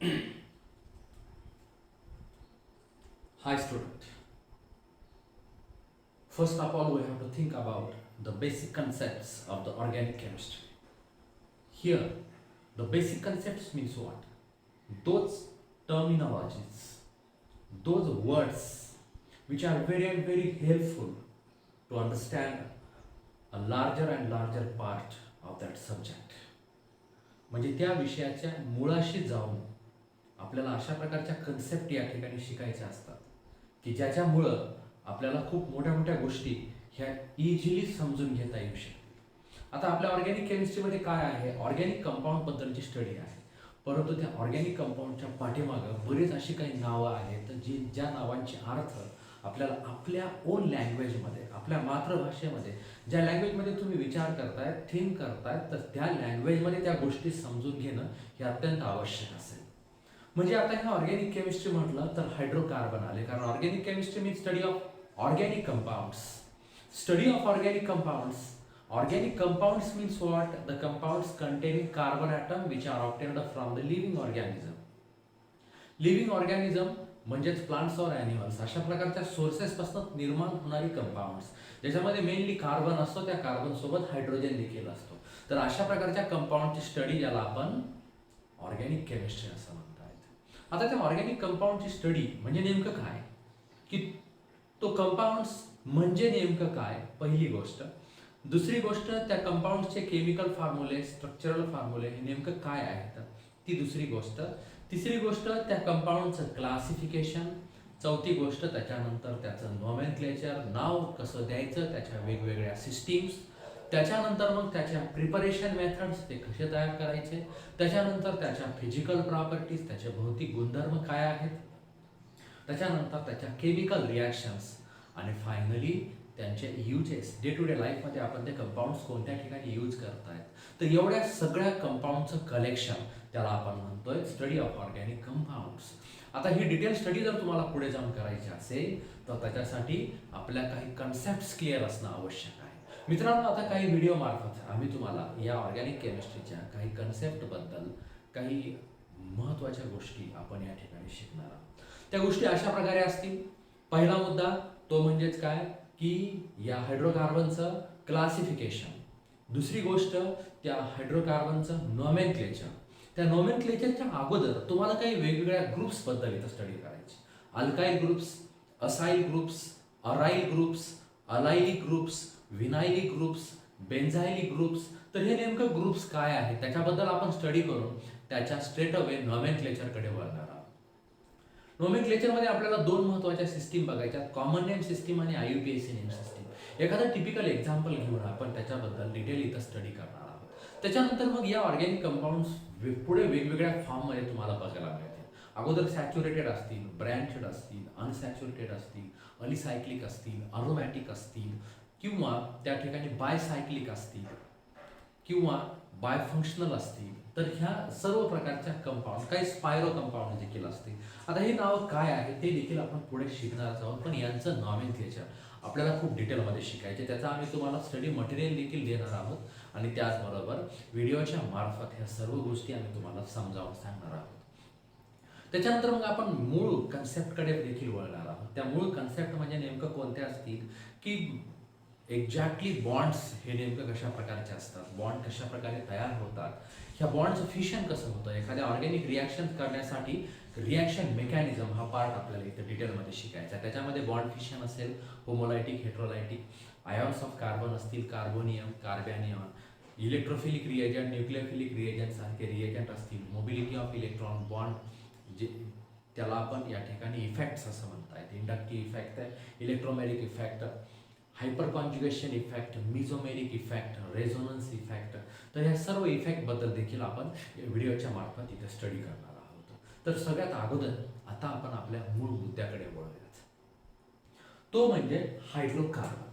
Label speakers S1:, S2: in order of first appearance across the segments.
S1: Hi student. First of all, we have to think about the basic concepts of the organic chemistry. Here, the basic concepts means what? Those terminologies, those words which are very helpful to understand a larger and larger part of that subject. म्हणजे त्या विषयाच्या मुळाशी जाऊन आपल्याला अशा प्रकारच्या concept या ठिकाणी शिकायच्या असतात की ज्याच्यामुळं आपल्याला खूप मोठ्या मोठ्या गोष्टी ह्या इझिली समजून घेता येऊ शकतील. आता आपल्या ऑर्गॅनिक केमिस्ट्रीमध्ये काय आहे, ऑर्गॅनिक कंपाऊंडबद्दलची स्टडी आहे. परंतु त्या ऑर्गॅनिक कंपाऊंडच्या पाठीमागं बरेच अशी काही नावं आहेत ज्या नावांचे अर्थ आपल्याला आपल्या ओन लँग्वेजमध्ये, आपल्या मातृभाषेमध्ये, ज्या लँग्वेजमध्ये तुम्ही विचार करताय, थिंक करताय, तर त्या लँग्वेजमध्ये त्या गोष्टी समजून घेणं हे अत्यंत आवश्यक असेल. म्हणजे आता ह्या ऑर्गॅनिक केमिस्ट्री म्हटलं तर हायड्रोकार्बन आले, कारण organic chemistry means study of organic compounds. Study of organic compounds. Organic compounds means what? The compounds containing carbon atom which are obtained from the living organism. Living organism म्हणजेच plants और animals अशा प्रकारच्या सोर्सेसपासून निर्माण होणारी compounds, ज्याच्यामध्ये mainly carbon असतो, त्या carbon सोबत हायड्रोजन देखील असतो. तर अशा प्रकारच्या कंपाऊंडची स्टडी ज्याला आपण ऑर्गॅनिक केमिस्ट्री असं म्हणतात. आता त्या ऑर्गॅनिक कंपाऊंडची स्टडी म्हणजे नेमकं काय, की तो कंपाऊंड्स म्हणजे नेमकं काय, पहिली गोष्ट. दुसरी गोष्ट, त्या कंपाऊंड्सचे केमिकल फॉर्म्युले, स्ट्रक्चरल फॉर्म्युले हे नेमकं काय आहेत, ती दुसरी गोष्ट. तिसरी गोष्ट, त्या कंपाऊंडचं क्लासिफिकेशन. चौथी गोष्ट, त्याच्यानंतर त्याचं नॉमेनक्लेचर, नाव कसं द्यायचं, त्याच्या वेगवेगळ्या सिस्टीम्स. त्याच्यानंतर मग त्याच्या प्रिपरेशन मेथड्स, ते कसे तयार करायचे. त्याच्यानंतर त्याच्या फिजिकल प्रॉपर्टीज, त्याचे भौतिक गुणधर्म काय आहेत. त्याच्यानंतर त्याच्या केमिकल रिॲक्शन्स आणि फायनली त्यांचे युजेस, डे टू डे लाईफमध्ये आपण ते कंपाऊंड्स कोणत्या ठिकाणी यूज करतायत. तर एवढ्या सगळ्या कंपाऊंडचं कलेक्शन त्याला आपण म्हणतोय स्टडी ऑफ ऑर्गॅनिक कंपाऊंड्स. आता ही डिटेल स्टडी जर तुम्हाला पुढे जाऊन करायची असेल तर त्याच्यासाठी आपल्या काही कन्सेप्ट्स क्लिअर असणं आवश्यक आहे. मित्रांनो, आता काही व्हिडिओ मार्फत आम्ही तुम्हाला या ऑर्गॅनिक केमिस्ट्रीच्या काही कन्सेप्टबद्दल काही महत्त्वाच्या गोष्टी आपण या ठिकाणी शिकणार आहोत. त्या गोष्टी अशा प्रकारे असतील. पहिला मुद्दा तो म्हणजेच काय, की या हायड्रोकार्बनचं क्लासिफिकेशन. दुसरी गोष्ट, त्या हायड्रोकार्बनचं नॉमेनक्लेचर. त्या नॉमेनक्लेचरच्या अगोदर तुम्हाला काही वेगवेगळ्या ग्रुप्सबद्दल इथं स्टडी करायची. Alkyl groups, acyl groups, aryl groups, allylic groups, vinylic groups, benzylic groups. तर हे नेमकं ग्रुप्स काय आहेत त्याच्याबद्दल आपण स्टडी करून त्याच्या स्ट्रेट अवे नॉमेनक्लेचरकडे वळणार आहोत. नोमेनक्लेचरमध्ये आपल्याला दोन महत्त्वाच्या सिस्टीम बघायच्या, कॉमन नेम सिस्टीम आणि IUPAC नेम सिस्टीम. एखादं टिपिकल एक्झाम्पल घेऊन आपण त्याच्याबद्दल डिटेल इथं स्टडी करणार आहोत. त्याच्यानंतर मग या ऑर्गॅनिक कंपाऊंड्स पुढे वेगवेगळ्या फॉर्ममध्ये तुम्हाला बघायला मिळतील. अगोदर सॅच्युरेटेड असतील, ब्रँचड असतील, अनसॅच्युरेटेड असतील, अलिसायक्लिक असतील, अरोमॅटिक असतील, किंवा त्या ठिकाणी बायसायक्लिक असतील किंवा बायफंक्शनल असतील. तर ह्या सर्व प्रकारच्या कंपाऊंड, काही स्पायरो कंपाऊंड देखील असतील. आता हे नाव काय आहे ते देखील आपण पुढे शिकणार आहोत, पण यांचं नॉमेनक्लेचर आपल्याला खूप डिटेलमध्ये शिकायचे. त्याचा आम्ही तुम्हाला स्टडी मटेरियल देखील देणार आहोत आणि त्याचबरोबर व्हिडिओच्या मार्फत ह्या सर्व गोष्टी आम्ही तुम्हाला समजावून सांगणार आहोत. त्याच्यानंतर मग आपण मूळ कन्सेप्टकडे देखील वळणार आहोत. त्या मूळ कन्सेप्ट म्हणजे नेमकं कोणत्या असतील, की एक्झॅक्टली बॉन्ड्स हे नेमकं कशा प्रकारचे असतात, बॉन्ड कशा प्रकारे तयार होतात, ह्या बॉन्डचं फिशन कसं होतं, एखाद्या ऑर्गॅनिक रिॲक्शन करण्यासाठी रिॲक्शन मेकॅनिझम हा पार्ट आपल्याला इथं डिटेलमध्ये शिकायचा आहे. त्याच्यामध्ये बॉन्ड फिशन असेल, homolytic, heterolytic, ions of carbon असतील, carbonium, carbanion, electrophilic reagent, nucleophilic reagent सारखे रिएजंट असतील, मोबिलिटी ऑफ इलेक्ट्रॉन, बॉन्ड जे त्याला आपण या ठिकाणी इफेक्ट्स असं म्हणतायत. इंडक्टिव्ह इफेक्ट आहे, electromeric effect, hyperconjugation effect, mesomeric effect, resonance effect. तर ह्या सर्व इफेक्टबद्दल देखील आपण व्हिडिओच्या मार्फत इथे स्टडी करणार आहोत. तर सगळ्यात अगोदर आता आपण आपल्या मूळ मुद्द्याकडे वळूयात, तो म्हणजे हायड्रोकार्बन.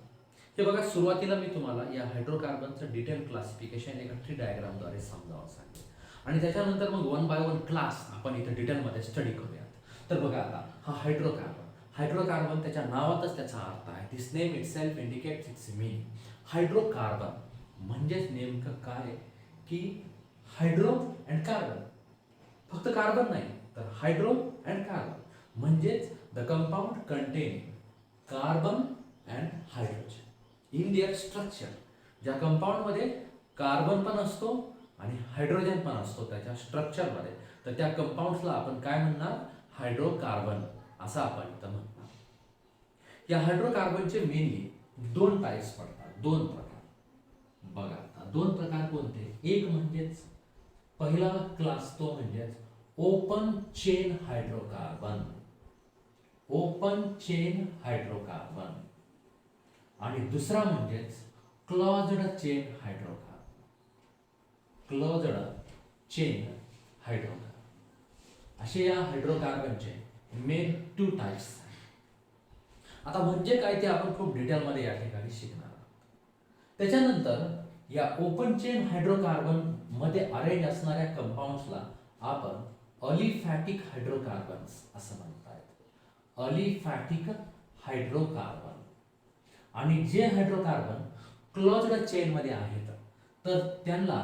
S1: हे बघा, सुरुवातीला मी तुम्हाला या हायड्रोकार्बनचं डिटेल क्लासिफिकेशन एका ट्री डायग्रामद्वारे समजावून सांगेन आणि त्याच्यानंतर मग वन बाय वन क्लास आपण इथे डिटेलमध्ये स्टडी करूयात. तर बघा, आता हा हायड्रोकार्बन, हायड्रोकार्बन त्याच्या नावातच त्याचा अर्थ आहे. This name itself indicates its meaning. Hydrocarbon म्हणजेच नेमकं काय, की हायड्रो अँड कार्बन, फक्त कार्बन नाही तर हायड्रो अँड कार्बन म्हणजेच the compound contain carbon and hydrogen in their structure. ज्या कंपाऊंडमध्ये कार्बन पण असतो आणि हायड्रोजन पण असतो त्याच्या स्ट्रक्चरमध्ये, तर त्या कंपाऊंड्सला आपण काय म्हणणार? हायड्रोकार्बन असं आपण इथं म्हणणार. या हायड्रोकार्बनचे मेनली दोन टाईप्स पडतात, दोन प्रकार. बघा आता दोन प्रकार कोणते? एक म्हणजेच पहिला क्लास तो म्हणजेच open chain hydrocarbon, open chain hydrocarbon. आणि दुसरा म्हणजेच closed chain hydrocarbon, closed chain hydrocarbon. असे या हायड्रोकार्बनचे मेन टू टाइप्स आहेत. आता म्हणजे काय ते आपण खूप डिटेलमध्ये या ठिकाणी शिकणार आहोत. त्याच्यानंतर या ओपन चेन हायड्रोकार्बन मध्ये अरेंज असणाऱ्या कंपाऊंड्सला आपण अलिफॅटिक हायड्रोकार्बन्स असं म्हणतात, अलिफॅटिक हायड्रोकार्बन. आणि जे हायड्रोकार्बन क्लोज्ड चेन मध्ये आहेत तर त्यांना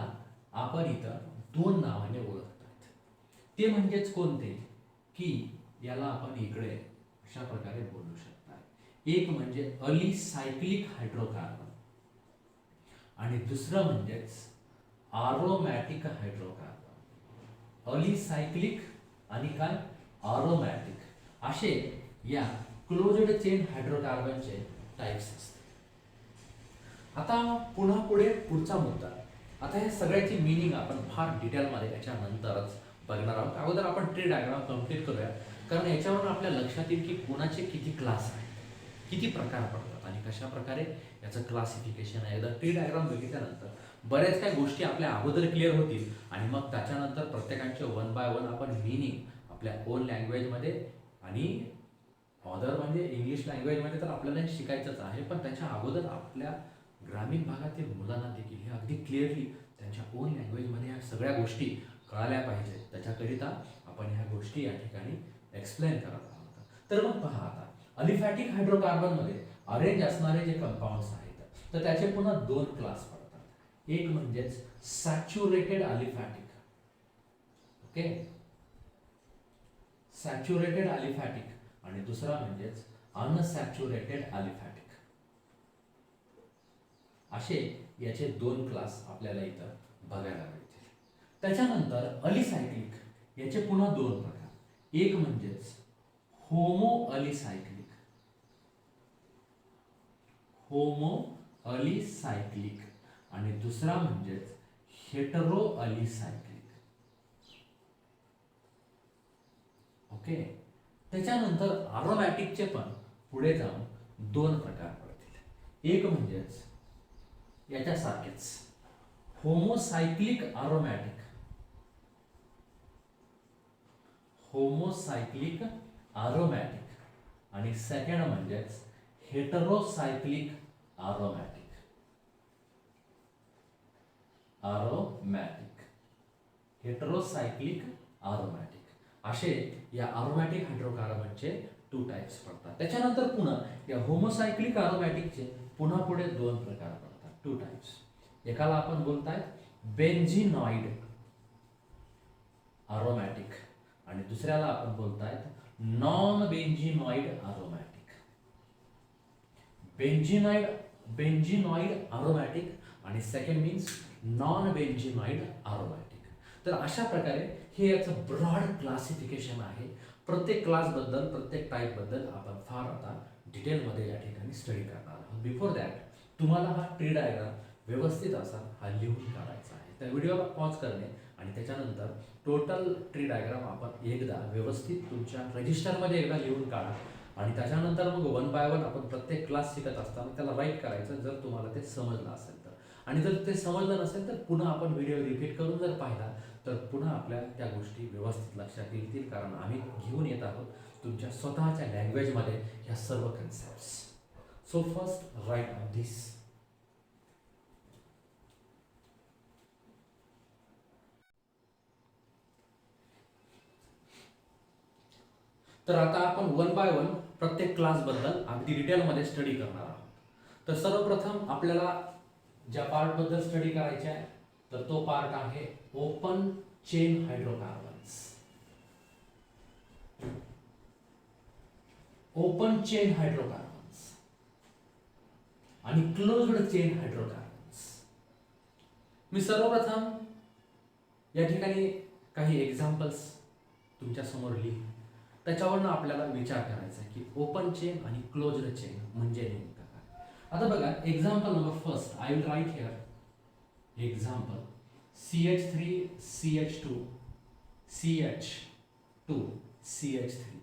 S1: आपण इथं दोन नावाने ओळखतात. ते म्हणजेच कोणते? की याला आपण इकडे अशा प्रकारे बोलू शकता. एक म्हणजे अलिसायक्लिक हायड्रोकार्बन आणि दुसरं म्हणजेच आरोमॅटिक हायड्रोकार्बन. अलिसायक्लिक आणि काय? आरोमॅटिक असे या क्लोज्ड चेन हायड्रोकार्बनचे टाइप्स असतात. आता पुन्हा पुढे पुढचा मुद्दा. आता या सगळ्याची मीनिंग आपण फार डिटेलमध्ये याच्यानंतरच बघणार आहोत. अगोदर आपण ट्री डायग्राम कंप्लीट करूया, कारण याच्यावरून आपल्या लक्षात येईल की कोणाचे किती क्लास आहेत, किती प्रकार पडतात आणि कशा प्रकारे याचं क्लासिफिकेशन आहे. एकदा ट्री डायग्राम बघितल्यानंतर बऱ्याच काही गोष्टी आपल्या अगोदर क्लिअर होतील आणि मग त्याच्यानंतर प्रत्येकांचे वन बाय वन आपण मीनिंग आपल्या ओन लँग्वेजमध्ये आणि अदर म्हणजे इंग्लिश लँग्वेजमध्ये तर आपल्याला शिकायचंच आहे, पण त्याच्या अगोदर आपल्या ग्रामीण भागातील मुलांना देखील हे अगदी क्लिअरली त्यांच्या ओन लँग्वेजमध्ये ह्या सगळ्या गोष्टी कळाल्या पाहिजेत. त्याच्याकरिता आपण ह्या गोष्टी या ठिकाणी एक्सप्लेन करत आहोत. तर मग पहा आता अलिफॅटिक हायड्रोकार्बनमध्ये अरेंज असणारे जे कंपाऊंड्स आहेत तर त्याचे पुन्हा दोन क्लास पडतात. एक म्हणजेच saturated aliphatic, okay, saturated aliphatic आणि दुसरा म्हणजेच अनसॅच्युरेटेड अलिफॅटिक. असे याचे दोन क्लास आपल्याला इथं बघायला मिळतील. त्याच्यानंतर अलिसायक्लिक याचे पुन्हा दोन प्रकार. एक म्हणजेच होमो अलिसायक्लिक, होमो अलिसायक्लिक आणि दुसरा म्हणजेच हेटेरो अलिसायक्लिक, ओके. त्याच्यानंतर आरोमॅटिकचे पण पुढे जाऊन दोन प्रकार पडतील. एक म्हणजेच याच्यासारखेच होमोसायक्लिक आरोमॅटिक, होमोसायक्लिक आरोमॅटिक आणि सेकंड म्हणजेच हेटेरोसायक्लिक आरोमॅटिक, आरोमॅटिक, हेटेरोसायक्लिक आरोमॅटिक. असे या आरोमॅटिक हायड्रोकार्बनचे टू टाइप्स पडतात. त्याच्यानंतर पुन्हा या होमोसायक्लिक आरोमॅटिकचे पुन्हा पुढे दोन प्रकार पडतात, टू टाइप्स. एकाला आपण बोलतायत बेंझिनॉइड आरोमॅटिक आणि दुसऱ्याला आपण बोलतायत नॉन बेंझिनॉइड आरोमॅटिक. बेंझिनॉइड आरोमॅटिक आणि सेकंड मीन्स नॉन बेंझिनॉइड आरोमॅटिक. तर अशा प्रकारे हे याचं ब्रॉड क्लासिफिकेशन आहे. प्रत्येक क्लास बद्दल, प्रत्येक टाईप बद्दल आपण फार आता डिटेलमध्ये या ठिकाणी स्टडी करणार आहोत. बिफोर दॅट तुम्हाला हा ट्री डायग्राम व्यवस्थित असा हा लिहून काढायचा आहे. त्या व्हिडिओला पॉज करणे आणि त्याच्यानंतर टोटल ट्री डायग्राम आपण एकदा व्यवस्थित तुमच्या रजिस्टरमध्ये एकदा लिहून काढा आणि त्याच्यानंतर मग वन बाय वन आपण प्रत्येक क्लास शिकत असताना त्याला राईट करायचं, जर तुम्हाला ते समजलं असेल तर. आणि जर ते समजलं नसेल तर पुन्हा आपण व्हिडिओ रिपीट करून जर पाहिला तर पुन्हा आपल्या त्या गोष्टी व्यवस्थित लक्षात येतील, कारण आम्ही घेऊन येत आहोत तुमच्या स्वतःच्या लँग्वेजमध्ये ह्या सर्व concepts. So first write on this. तर आता आपण वन बाय वन प्रत्येक क्लास बद्दल अगदी डिटेलमध्ये स्टडी करणार आहोत. तर सर्वप्रथम आपल्याला ज्या पार्ट बद्दल स्टडी करायचे आहे तर तो पार्ट आहे open chain hydrocarbons. Open chain hydrocarbons आणि क्लोज्ड चेन हायड्रोकार्बन्स. मी सर्वप्रथम या ठिकाणी काही एक्झाम्पल्स तुमच्या समोर लिहिले, त्याच्यावरनं आपल्याला विचार करायचा आहे की ओपन चेन आणि क्लोज्ड चेन म्हणजे नेमकं काय. आता बघा, example number first I will write here example CH3 CH2 CH2 CH3.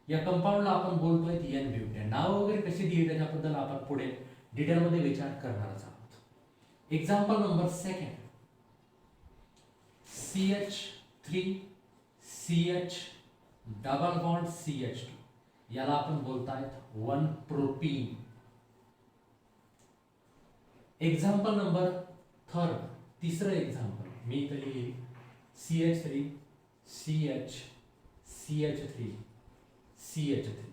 S1: या कंपाऊंडला आपण बोलतोय एन ब्युटेन. नाव वगैरे कशी दिली त्याच्याबद्दल आपण पुढे डिटेलमध्ये विचार करणारच आहोत. Example number second CH3 CH double bond CH2. याला आपण बोलतायत 1 प्रोपीन. एक्झाम्पल नंबर थर्ड, तिसरं एक्झाम्पल मी इथे लिहिली CH3 CH CH3 CH3.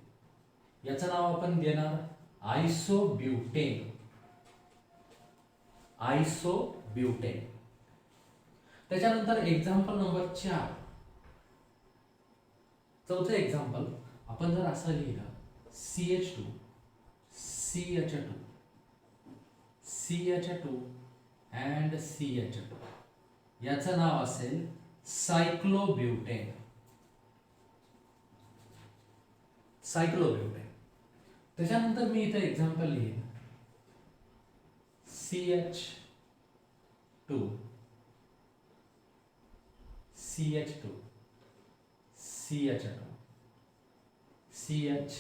S1: याचं नाव आपण देणार आयसोब्युटेन. आयसोब्युटेन. त्याच्यानंतर एक्झाम्पल नंबर 4, चौथं एक्झाम्पल आपण जर असं लिहिलं CH2 CH2 CH2 and CH2, याचं नाव असेल सायक्लोब्युटेन. सायक्लोब्युटेन. त्याच्यानंतर मी इथे एक्झाम्पल लिहिन CH2 CH2 CH2 CH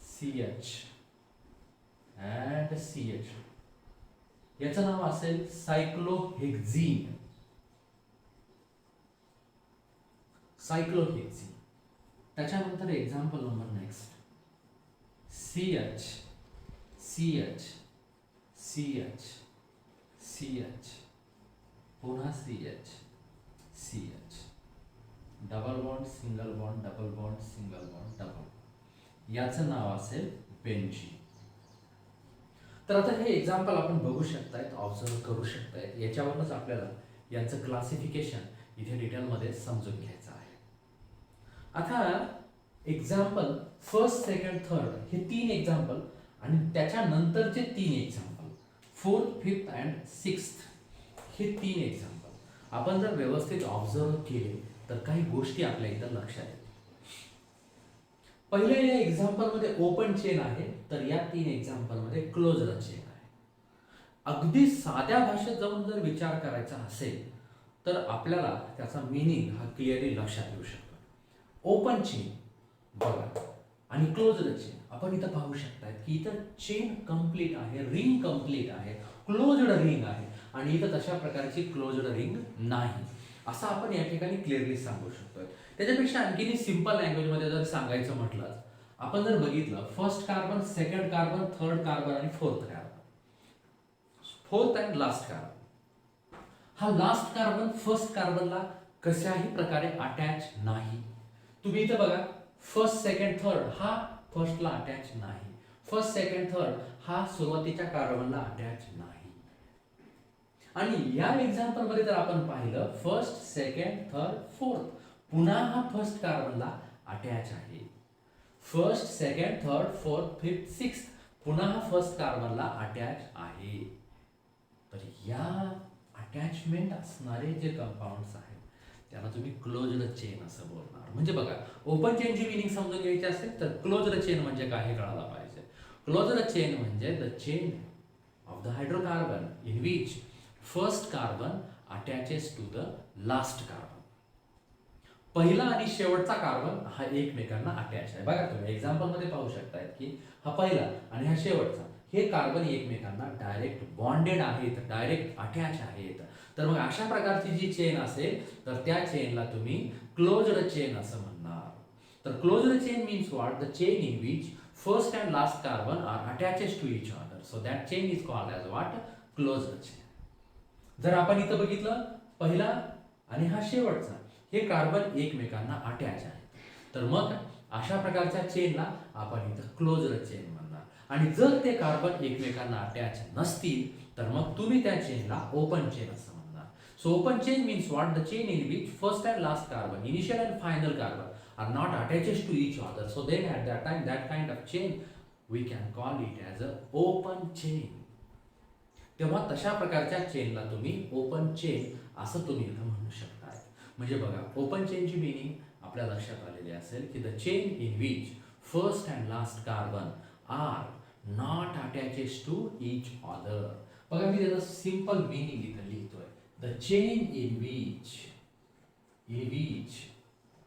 S1: CH and CH2, याचं नाव असेल सायक्लोहेक्झीन. सायक्लोहेक्झीन. त्याच्यानंतर example number next CH CH CH CH पुन्हा CH CH double bond single bond double bond single bond double, याचं नाव असेल बेंझीन. तर आता हे एक्झाम्पल आपण बघू शकतायत, ऑब्झर्व करू शकतायत. याच्यावरूनच आपल्याला यांचं क्लासिफिकेशन इथे डिटेलमध्ये समजून घ्यायचं आहे. आता एक्झाम्पल फर्स्ट सेकंड थर्ड हे 3 एक्झाम्पल आणि त्याच्यानंतरचे 3 example fourth fifth and sixth हे 3 एक्झाम्पल आपण जर व्यवस्थित ऑब्झर्व केले तर काही गोष्टी आपल्या इथं लक्षात येतात. पहिले या एक्झाम्पल मध्ये ओपन चेन आहे, तर या 3 एक्झाम्पल मध्ये क्लोज्ड चेन आहे. अगदी साध्या भाषेत जाऊन जर विचार करायचा असेल तर आपल्याला त्याचा मीनिंग हा क्लिअरली लक्षात येऊ शकतो. ओपन चेन बघा आणि क्लोज्ड चेन आपण इथं पाहू शकताय की इथं चेन कंप्लीट आहे, रिंग कंप्लीट आहे, क्लोज्ड रिंग आहे आणि इथं तशा प्रकारची क्लोज्ड रिंग नाही, असं आपण या ठिकाणी क्लिअरली सांगू शकतोय. त्याच्यापेक्षा आणखी सिंपल लँग्वेजमध्ये जर सांगायचं म्हटलं, आपण जर बघितलं first carbon, second carbon, third carbon आणि fourth carbon, fourth and last carbon. हा लास्ट कार्बन फर्स्ट कार्बनला कशाही प्रकारे अटॅच नाही. तुम्ही इथं बघा फर्स्ट सेकंड थर्ड हा फर्स्टला अटॅच नाही, फर्स्ट सेकंड थर्ड हा सुरुवातीच्या कार्बनला अटॅच नाही. आणि या एक्झाम्पल मध्ये जर आपण पाहिलं फर्स्ट सेकंड थर्ड फोर्थ, पुन्हा हा फर्स्ट कार्बनला अटॅच आहे. First second third fourth fifth sixth पुन्हा हा फर्स्ट कार्बनला अटॅच आहे. तर या अटॅचमेंट असणारे जे कंपाऊंड्स आहेत त्याला तुम्ही क्लोज्ड चेन असं बोलणार. म्हणजे बघा, ओपन चेनची मिनिंग समजून घ्यायची असेल तर क्लोज्ड चेन म्हणजे काय हे कळायला पाहिजे. क्लोज्ड चेन म्हणजे the chain of the hydrocarbon in which first carbon attaches to the last carbon. पहिला आणि शेवटचा कार्बन हा एकमेकांना अटॅच आहे. बघा तुम्ही एक्झाम्पल मध्ये पाहू शकताय की हा पहिला आणि हा शेवटचा हे कार्बन एकमेकांना डायरेक्ट बॉन्डेड आहेत, डायरेक्ट अटॅच आहेत. तर मग अशा प्रकारची जी चेन असेल तर त्या चेनला तुम्ही क्लोज्ड चेन असं म्हणणार. तर closed chain means what? The chain in which first and last carbon are attaches to each other, so that chain is called as what? Closed chain. जर आपण इथं बघितलं पहिला आणि हा शेवटचा हे कार्बन एकमेकांना अटॅच आहे, तर मग अशा प्रकारच्या चेनला आपण इथं क्लोज्ड चेन म्हणणार. आणि जर ते कार्बन एकमेकांना अटॅच नसतील तर मग तुम्ही त्या चेनला ओपन चेन असं म्हणणार. So open chain means what? The chain in which first and last carbon, initial and final carbon are not attached to each other, so then at that time that kind of chain we can call it as a open chain. तेव्हा तशा प्रकारच्या चेनला तुम्ही open chain असं तुम्ही इथं म्हणू शकता. म्हणजे बघा, ओपन चेनची मिनिंग आपल्या लक्षात आलेली असेल की the chain in which first and last carbon are not attaches to each other. बघा, मी त्याचं सिंपल मिनिंग इथं लिहितोय. The chain in which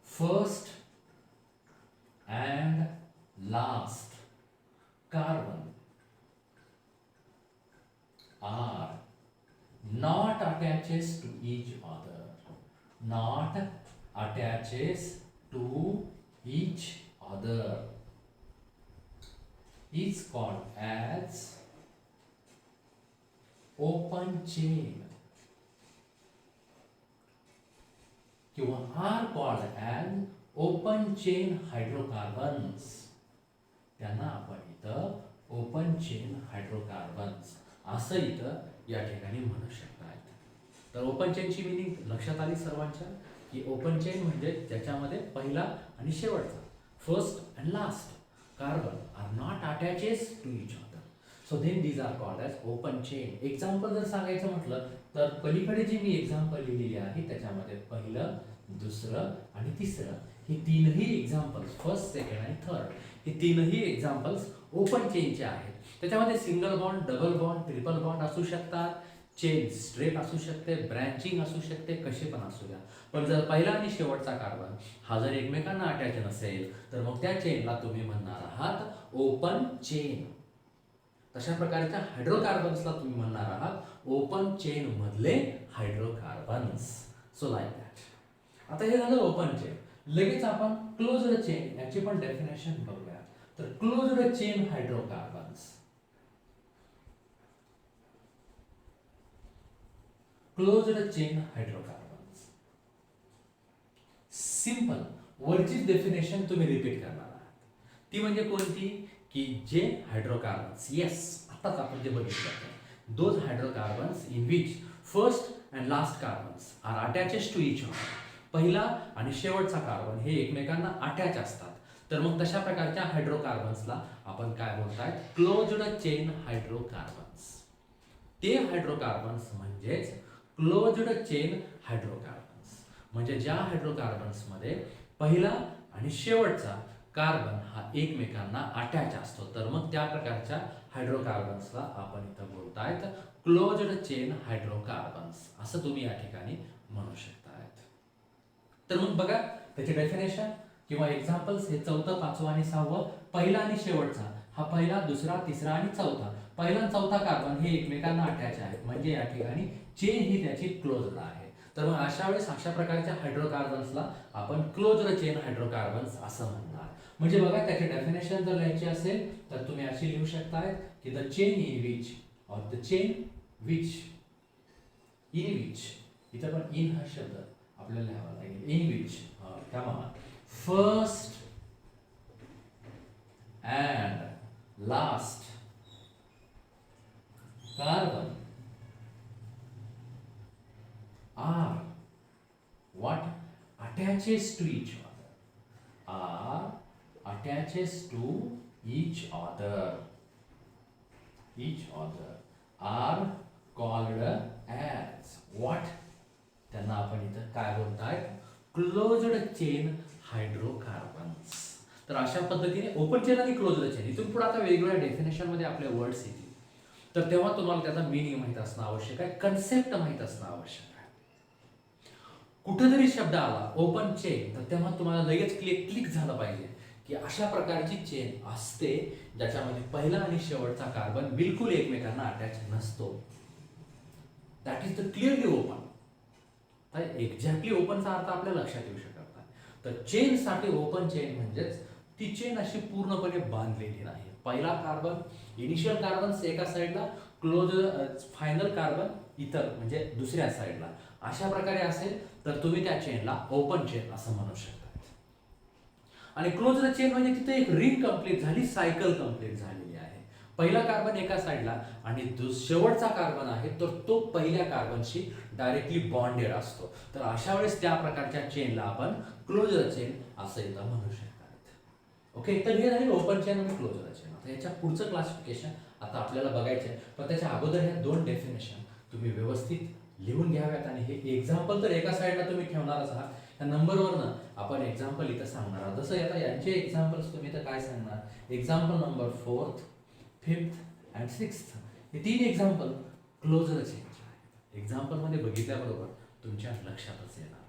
S1: first and last carbon are not attaches to each other, not attaches to each other, is called as open chain, किंवा are called as open chain hydrocarbons. त्यांना आपण इथं open chain hydrocarbons असं इथं या ठिकाणी म्हणू शकतात. तर ओपन चेनची मिनिंग लक्षात आली सर्वांच्या, की ओपन चेन म्हणजे ज्याच्यामध्ये पहिला आणि शेवटचा first and last carbon are not attaches to each other, so then these are called as open chain. Example जर सांगायचं म्हटलं तर पलीकडे जे मी एक्झाम्पल लिहिलेली आहे त्याच्यामध्ये पहिलं, दुसरं आणि तिसरं ही तीनही एक्झाम्पल्स, फर्स्ट, सेकंड आणि थर्ड, हे तीनही एक्झाम्पल्स ओपन चेनचे आहेत. त्याच्यामध्ये single bond, double bond, triple bond असू शकतात, चेन स्ट्रेट असू शकते, ब्रँचिंग असू शकते, कसे पण असू द्या. पण जर पहिला आणि शेवटचा कार्बन हा जर एकमेकांना अटॅच नसेल तर मग त्या चेनला तुम्ही म्हणणार आहात ओपन चेन. तशा प्रकारच्या हायड्रोकार्बन्सला तुम्ही म्हणणार आहात ओपन चेन मधले हायड्रोकार्बन्स. So like that. आता हे झालं ओपन चेन. लगेच आपण क्लोज्ड चेन याची पण डेफिनेशन बघूया. तर closed chain hydrocarbons, closed chain hydrocarbons, simple वरचीच डेफिनेशन तुम्ही रिपीट करणार आहात. ती म्हणजे कोणती, की जे हायड्रोकार्बन्स, येस आताच आपण जे बघितलं, those hydrocarbons in which first and last carbons are attaches to each other, पहिला आणि शेवटचा कार्बन हे एकमेकांना अटॅच असतात. तर मग तशा प्रकारच्या हायड्रोकार्बन्सला आपण काय बोलताय, क्लोज्ड चेन हायड्रोकार्बन्स. ते हायड्रोकार्बन्स म्हणजेच क्लोज्ड चेन हायड्रोकार्बन्स. म्हणजे ज्या हायड्रोकार्बन्समध्ये पहिला आणि शेवटचा कार्बन हा एकमेकांना अटॅच असतो, तर मग त्या प्रकारच्या हायड्रोकार्बन्सला आपण इथं बोलतायत क्लोज्ड चेन हायड्रोकार्बन्स असं तुम्ही या ठिकाणी म्हणू शकता. तर मग बघा त्याचे डेफिनेशन किंवा एक्झाम्पल्स हे चौथं, पाचवं आणि सहावं, पहिला आणि शेवटचा हा पहिला, दुसरा, तिसरा आणि चौथा, पहिला आणि चौथा कार्बन हे एकमेकांना अटॅच आहेत, म्हणजे या ठिकाणी चेन ही त्याची क्लोज्ड आहे. तर मग अशा वेळेस अशा प्रकारच्या हायड्रोकार्बन्सला आपण क्लोज्ड चेन हायड्रोकार्बन्स असं म्हणणार. म्हणजे बघा त्याचे डेफिनेशन जर लिहायची असेल तर तुम्ही अशी लिहू शकताय की the chain in which or the chain which, in which, इथं पण इन हा शब्द आपल्याला लिहावा लागेल, in which first and last carbon are what attaches to each other, are attaches to each other are called as what, त्यांना आपण इथं काय बोलताय, क्लोज्ड चेन हायड्रोकार्बन्स. तर अशा पद्धतीने ओपन चेन आणि क्लोज्ड चेन इथून पुढे आता वेगवेगळ्या डेफिनेशन मध्ये आपले वर्ड्स येतील. तर तेव्हा तुम्हाला त्याचा मीनिंग माहित असणं आवश्यक आहे, कन्सेप्ट माहित असणं आवश्यक आहे. कुठेतरी शब्द आला ओपन चेन तर तेव्हा तुम्हाला लगेच क्लिक झालं पाहिजे की अशा प्रकारची चेन असते ज्याच्यामध्ये पहिला आणि शेवटचा कार्बन बिलकुल एकमेकांना अटॅच नसतो. That is the clearly open. तर एक्झॅक्टली ओपनचा अर्थ आपल्या लक्षात येऊ शकत नाही. तर चेन साठी ओपन चेन म्हणजेच ती चेन अशी पूर्णपणे बांधलेली नाही. पहिला कार्बन, इनिशियल कार्बन एका साईडला, क्लोज फायनल कार्बन इतर म्हणजे दुसऱ्या साईडला, अशा प्रकारे असेल तर तुम्ही त्या चेनला ओपन चेन असं म्हणू शकता. आणि क्लोज्ड चेन म्हणजे तिथे एक रिंग कंप्लीट झाली, सायकल कंप्लीट झालेली आहे. पहिला कार्बन एका साईडला आणि शेवटचा कार्बन आहे तर तो पहिल्या कार्बनशी डायरेक्टली बॉन्डेड असतो. तर अशा वेळेस त्या प्रकारच्या चेनला आपण क्लोजर चेन असं इथं म्हणू शकतात. ओके, तर हे झाले ओपन चेन आणि क्लोजर चेन. आता याच्या पुढचं क्लासिफिकेशन आता आपल्याला बघायचं आहे, पण त्याच्या अगोदर ह्या दोन डेफिनेशन तुम्ही व्यवस्थित लिहून घ्याव्यात. आणि हे एक्झाम्पल तर एका साईडला तुम्ही ठेवणारच आहात, त्या नंबरवरनं आपण एक्झाम्पल इथं सांगणार आहोत. जसं आता यांचे एक्झाम्पल्स तुम्ही इथं काय सांगणार, example number 4th, 5th and 6th, हे 3 एक्झाम्पल क्लोजर चेनचे आहेत. एक्झाम्पल मध्ये बघितल्याबरोबर तुमच्या लक्षातच येणार आहे.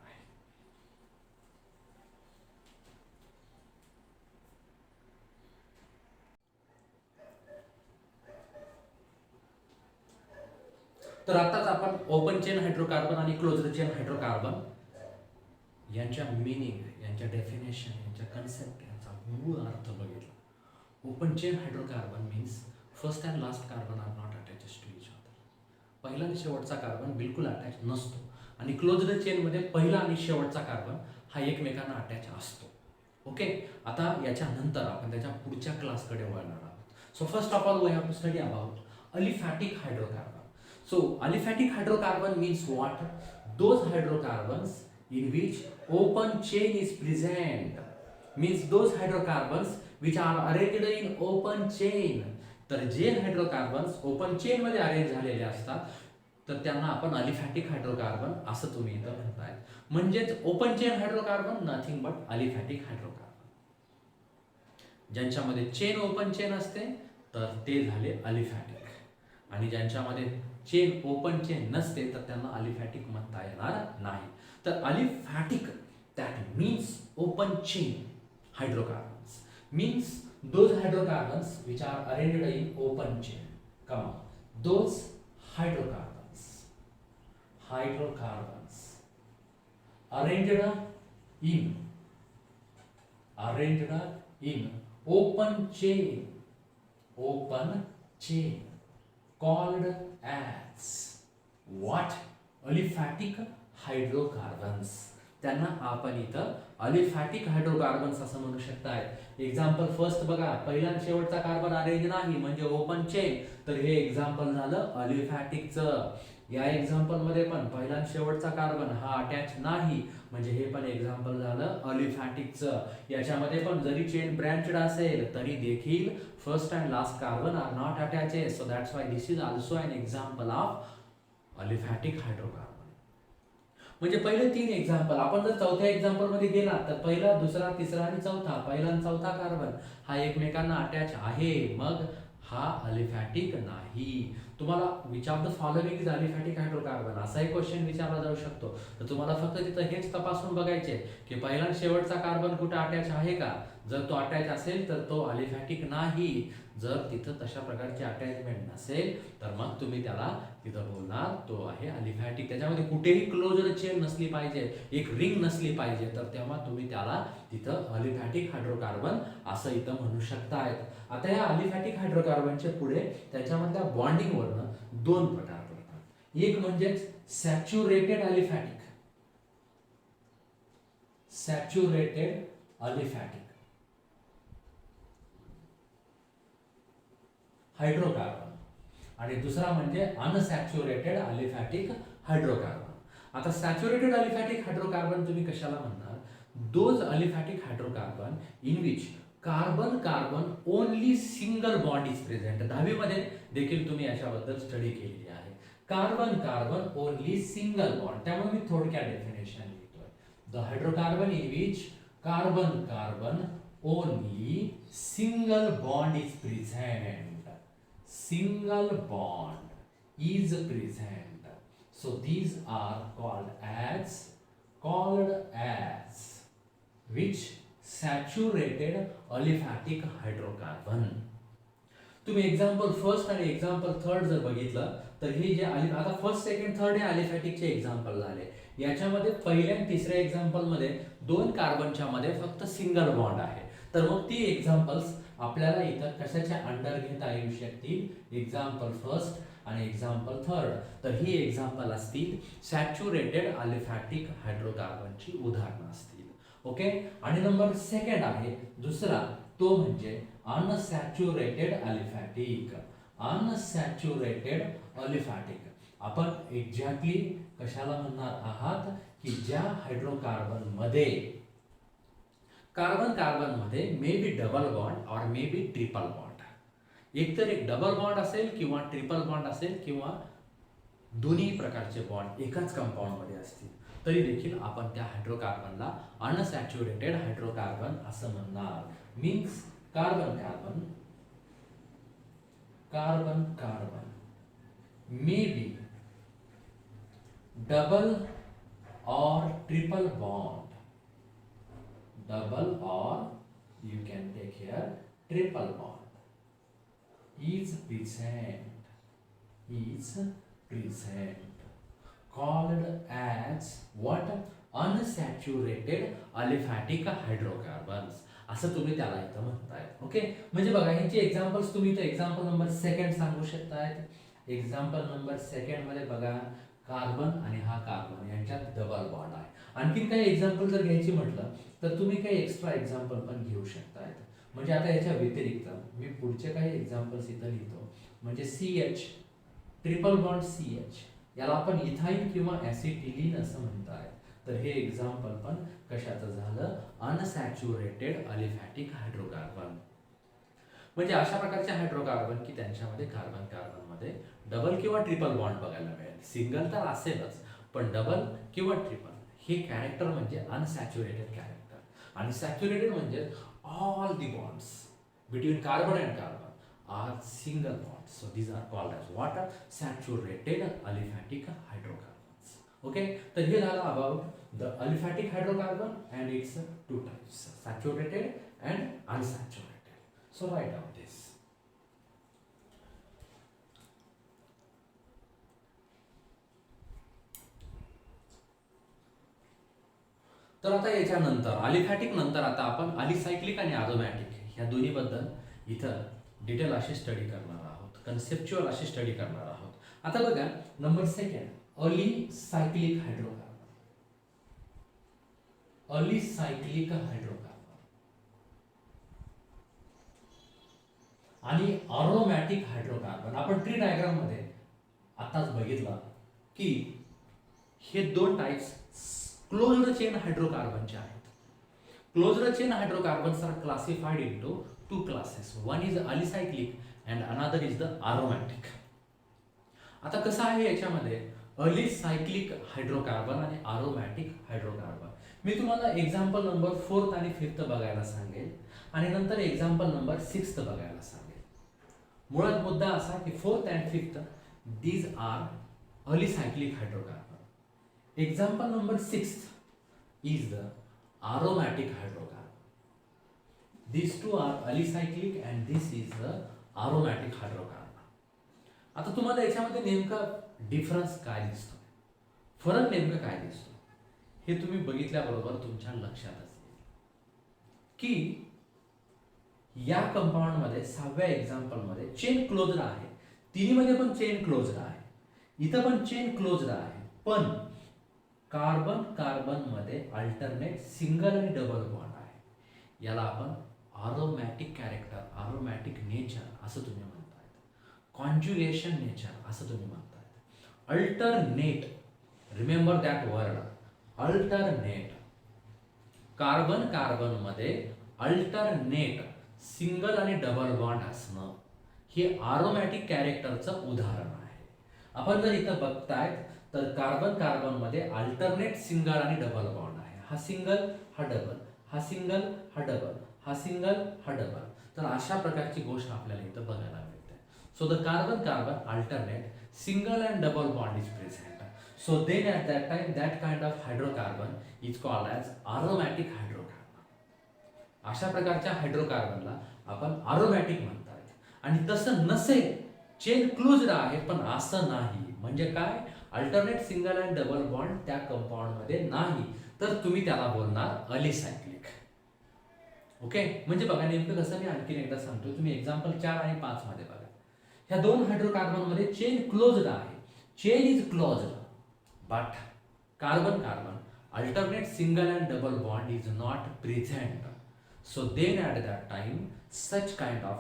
S1: तर आताच आपण ओपन चेन हायड्रोकार्बन आणि क्लोजर चेन हायड्रोकार्बन यांच्या मीनिंग, यांच्या डेफिनेशन, यांच्या कन्सेप्ट, यांचा मूळ अर्थ बघितला. Open chain hydrocarbon means first and last carbon are not attached to each other. पहिला आणि शेवटचा कार्बन बिलकुल अटॅच नसतो. आणि क्लोज्ड चेनमध्ये पहिला आणि शेवटचा कार्बन हा एकमेकांना अटॅच असतो. ओके, आता याच्यानंतर आपण त्याच्या पुढच्या क्लासकडे वळणार आहोत. So first of all we have to study about aliphatic hydrocarbon. So aliphatic hydrocarbon means what? Those hydrocarbons in which open chain is present. Means those hydrocarbons which are arranged in open chain. तर जे hydrocarbons open chain मध्ये arrange झालेले असतात तर त्यांना आपण aliphatic hydrocarbon असं तुम्ही इथं म्हणताय. म्हणजेच open chain hydrocarbon nothing but aliphatic hydrocarbon. ज्यांच्यामध्ये चेन ओपन चेन असते तर ते झाले अलिफॅटिक, आणि ज्यांच्यामध्ये चेन ओपन चेन नसते तर त्यांना अलिफॅटिक म्हणता येणार नाही. तर aliphatic that means open chain hydrocarbons means those hydrocarbons which are arranged in open chain. Come on, those hydrocarbons arranged in open chain called as what? Aliphatic hydrocarbons. त्यांना आपण इथं अलिफॅटिक हायड्रोकार्बन्स असं म्हणू शकताय. एक्झाम्पल फर्स्ट बघा, पहिला आणि शेवटचा कार्बन अरेंज नाही म्हणजे ओपन चेन, तर हे एक्झाम्पल झालं अलिफॅटिकचं. या एक्झाम्पल मध्ये पण पहिला आणि शेवटचा कार्बन हा अटॅच नाही म्हणजे हे पण एक्झाम्पल झालं अलिफॅटिकचं. याच्यामध्ये पण जरी चेन ब्रँचड असेल तरी देखील first and last carbon are not attached. So that's why this is also an example of aliphatic hydrocarbon. म्हणजे पहिले 3 एक्झाम्पल. आपण जर चौथ्या एक्झाम्पल मध्ये गेला तर पहिला, दुसरा, तिसरा आणि चौथा, पहिला आणि चौथा कार्बन हा एकमेकांना अटॅच आहे, मग हा अलिफॅटिक नाही. तुम्हाला which of the following is aliphatic hydrocarbon असाही क्वेश्चन विचारला जाऊ शकतो. तर तुम्हाला फक्त तिथं हेच तपासून बघायचे की पहिला आणि शेवटचा कार्बन कुठं अटॅच आहे का. जर तो अटॅच असेल तर तो अलिफॅटिक नाही. जर तिथं तशा प्रकारची अटॅचमेंट नसेल तर मग तुम्ही त्याला तिथं बोलणार तो आहे अलिफॅटिक. त्याच्यामध्ये कुठेही क्लोजर चेन नसली पाहिजे, एक रिंग नसली पाहिजे, तर तेव्हा तुम्ही त्याला तिथं अलिफॅटिक हायड्रोकार्बन असं इथं म्हणू शकतायत. आता या अलिफॅटिक हायड्रोकार्बनच्या पुढे त्याच्यामधल्या बॉन्डिंग वरनं 2 प्रकार पडतात. एक म्हणजे सॅच्युरेटेड अलिफॅटिक, हायड्रोकार्बन, आणि दुसरा म्हणजे अनसॅच्युरेटेड अलिफॅटिक हायड्रोकार्बन. आता सॅच्युरेटेड अलिफॅटिक हायड्रोकार्बन तुम्ही कशाला म्हणणार? Those aliphatic hydrocarbon in which carbon only single bond is present. 10वी मध्ये देखील तुम्ही याच्याबद्दल स्टडी केलेली आहे. Carbon only single bond. त्यामुळे मी थोडक्यात डेफिनेशन लिहितोय. The hydrocarbon in which carbon only single bond is present. Single bond is present. So these are called as which saturated aliphatic hydrocarbon. तुम्ही एक्झाम्पल फर्स्ट आणि example third जर बघितलं तर हे जे आता फर्स्ट, सेकंड, थर्ड हे अलिफॅटिकचे एक्झाम्पल झाले. याच्यामध्ये पहिल्या आणि तिसऱ्या एक्झाम्पल मध्ये 2 कार्बनच्या मध्ये फक्त सिंगल बॉन्ड आहे. तर मग ती एक्झाम्पल्स आपल्याला इथं कशाच्या अंडर घेता येऊ शकतील? एक्झाम्पल फर्स्ट आणि एक्झाम्पल थर्ड. तर ही एक्झाम्पल असतील सॅच्युरेटेड अलिफॅटिक हायड्रोकार्बनची उदाहरणं असतील. ओके, आणि नंबर सेकंड आहे दुसरा, तो म्हणजे अनसॅच्युरेटेड अलिफॅटिक. अनसॅच्युरेटेड अलिफॅटिक आपण एक्झॅक्टली कशाला म्हणणार आहात की ज्या हायड्रोकार्बन मध्ये कार्बन मध्ये मे बी डबल बॉन्ड और मे बी ट्रिपल बॉन्ड, एकतर एक डबल बॉन्ड असेल किंवा ट्रिपल बॉन्ड असेल किंवा दोन्ही प्रकारचे बॉन्ड एकाच कंपाऊंड मध्ये असतील, तरी देखील आपण त्या हायड्रोकार्बनला अनसॅच्युरेटेड हायड्रोकार्बन असं म्हणणार. Means carbon carbon may be double or triple bond, double or you can take here triple bond is present called as what? Unsaturated aliphatic hydrocarbons असं तुम्ही त्याला इथं म्हणताय. ओके, म्हणजे बघा ह्याचे एक्झाम्पल्स तुम्ही इथं एक्झाम्पल नंबर सेकंड सांगू शकताय. एक्झाम्पल नंबर सेकंड मध्ये बघा कार्बन आणि हा कार्बन यांच्यात डबल बॉन्ड आहे. आणखीन काही एक्झाम्पल जर घ्यायची म्हटलं तर तुम्ही काही एक्स्ट्रा एक्झाम्पल पण घेऊ शकताय. म्हणजे आता याच्या व्यतिरिक्त मी पुढचे काही एक्झाम्पल्स इथं लिहितो. म्हणजे CH ट्रिपल बॉन्ड CH याला आपण इथाईन किंवा ऍसिटिलीन असं म्हणताय. तर हे एक्झाम्पल पण कशाचं झालं? Unsaturated aliphatic hydrocarbon. म्हणजे अशा प्रकारचे हायड्रोकार्बन की त्यांच्यामध्ये कार्बन मध्ये डबल किंवा ट्रिपल बॉन्ड बघायला मिळेल. सिंगल तर असेलच, पण डबल किंवा ट्रिपल हे कॅरेक्टर म्हणजे अनसॅच्युरेटेड कॅरेक्टर. आणि सॅच्युरेटेड म्हणजे all the bonds between carbon and carbon are single bonds. So these are called as what? Saturated aliphatic hydrocarbons. Okay, तर हे झालं about the aliphatic hydrocarbon and its two types, saturated and unsaturated. So write down this. तर आता याच्यानंतर aliphatic नंतर आता आपण अलिसायक्लिक आणि अरोमॅटिक ह्या दोन्ही बद्दल इथं डिटेल अशी स्टडी करणार आहोत, कन्सेप्च्युअल अशी स्टडी करणार आहोत. आता बघा नंबर सेकंड अलिसायक्लिक हायड्रोकार्बन. अलिसायक्लिक हायड्रोकार्बन आणि अरोमॅटिक हायड्रोकार्बन. आपण ट्री डायग्राम मध्ये आताच बघितलं की हे दोन टाइप्स क्लोज्ड चेन हायड्रोकार्बनचे आहेत. Closed chain hydrocarbons are classified into two classes. One is alicyclic and another is the aromatic. आता कसं आहे याच्यामध्ये अलिसायक्लिक हायड्रोकार्बन आणि अरोमॅटिक हायड्रोकार्बन. मी तुम्हाला एक्झाम्पल नंबर 4th आणि 5th बघायला सांगेल आणि नंतर एक्झाम्पल नंबर 6th बघायला सांगेल. मुळात मुद्दा असा की 4th and 5th these are alicyclic hydrocarbon. Example number 6th is the aromatic hydrocarbon. These two are alicyclic and this is the aromatic hydrocarbon. आता तुम्हाला याच्यामध्ये नेमका डिफरन्स काय दिसतो, फरक नेमका काय दिसतो हे तुम्ही बघितल्याबरोबर तुमच्या लक्षात असेल की या कंपाऊंड मध्ये 6व्या एक्झाम्पल मध्ये चेन क्लोज्ड आहे. तिन्हीमध्ये पण चेन क्लोज्ड आहे, इथं पण चेन क्लोज्ड आहे. पण कार्बन मध्ये अल्टरनेट सिंगल आणि डबल बॉन्ड आहे. याला आपण अरोमॅटिक कॅरेक्टर, अरोमॅटिक नेचर असं तुम्ही म्हणताय, कॉन्ज्युगेशन नेचर असं तुम्ही म्हणताय. Alternate, remember that word, alternate. Carbon मध्ये अल्टरनेट सिंगल आणि डबल बॉन्ड असणं हे अरोमॅटिक कॅरेक्टरचं उदाहरण आहे. आपण जर इथं बघताय तर कार्बन मध्ये अल्टरनेट सिंगल आणि डबल बॉन्ड आहे. हा सिंगल हा डबल, हा सिंगल हा डबल, हा सिंगल हा डबल. तर अशा प्रकारची गोष्ट आपल्याला इथं बघायला मिळते. So the carbon alternate single and double bond is present. So then at that time that kind of hydrocarbon is called as aromatic hydrocarbon. अशा प्रकारच्या हायड्रोकार्बनला आपण अरोमॅटिक म्हणतात. आणि तसं नसेल, चेन क्लोज्ड आहे पण असं नाही, म्हणजे काय, alternate single and double bond त्या कंपाऊंड मध्ये नाही, तर तुम्ही त्याला बोलणार अलिसायक्लिक. ओके, म्हणजे बघा नेमकं कसं, मी आणखीन एकदा सांगतो, तुम्ही एक्झाम्पल 4 आणि 5 मध्ये बघा. ह्या दोन हायड्रोकार्बन मध्ये चेन क्लोज्ड आहे, chain is closed, but carbon alternate single and double bond is not present. So then at that time such kind of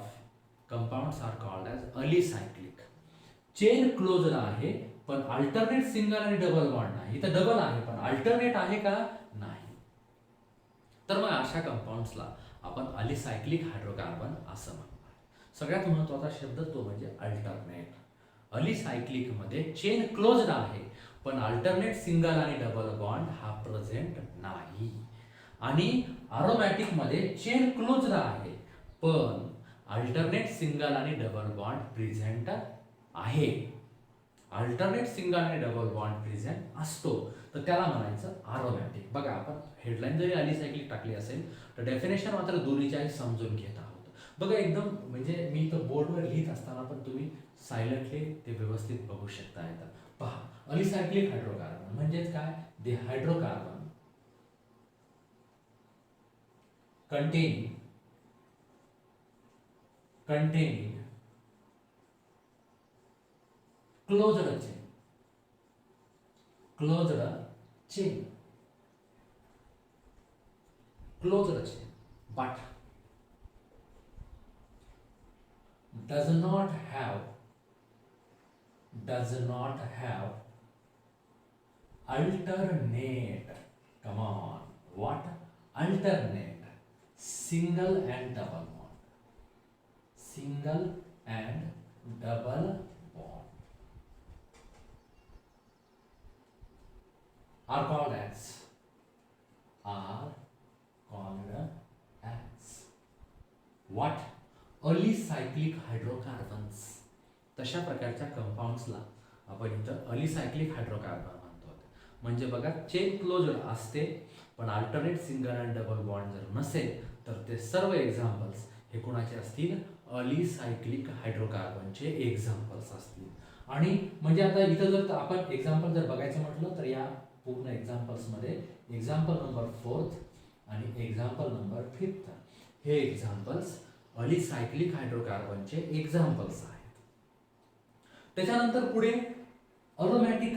S1: compounds are called as alicyclic. Chain closed आहे पण alternate single आणि double bond नाही. इथं double आहे पण alternate आहे का नाही. तर मग अशा कंपाऊंड्सला आपण अलिसायक्लिक हायड्रोकार्बन असं म्हणतो. सगळ्यात महत्त्वाचा शब्द तो म्हणजे अल्टरनेट. अलिसायक्लिक मध्ये चेन क्लोज्ड आहे पण अल्टरनेट सिंगल आणि डबल बॉन्ड हा प्रेझेंट नाही. आणि अरोमॅटिक मध्ये चेन क्लोज्ड आहे पण अल्टरनेट सिंगल आणि डबल बॉन्ड प्रेझेंट आहे. अल्टरनेट सिंगल आणि डबल बॉन्ड प्रेझेंट असतो तर त्याला म्हणायचं अरोमॅटिक. बघा आपण हेडलाईन जरी अलिसायक्लिक टाकली असेल तर डेफिनेशन मात्र दोन्हीच्याही समजून घेत आहोत. बघा एकदम म्हणजे मी तर बोर्डवर लिहित असताना पण तुम्ही सायलेंटली ते व्यवस्थित बघू शकता. येतं पहा, अलिसायक्लिक हायड्रोकार्बन म्हणजेच काय, the hydrocarbon containing closed chain but does not have alternate, come on, what alternate single and double bond, are called as what alicyclic hydrocarbons. तशा प्रकारच्या कंपाऊंड्सला आपण इथं अलिसायक्लिक हायड्रोकार्बन म्हणतो. म्हणजे बघा चेन क्लोज्ड असते पण अल्टरनेट सिंगल आणि डबल बॉन्ड जर नसेल तर ते सर्व एक्झाम्पल्स हे कोणाचे असतील, अलिसायक्लिक हायड्रोकार्बनचे एक्झाम्पल्स असतील. आणि म्हणजे आता इथं जर आपण एक्झाम्पल जर बघायचं म्हटलं तर या पूर्ण एक्झाम्पल्समध्ये एक्झाम्पल नंबर 4 आणि एक्झाम्पल नंबर 5 हे एक्झाम्पल्स अलिसायक्लिक हायड्रोकार्बनचे एक्झाम्पल्स आहेत. त्याच्यानंतर पुढे अरोमॅटिक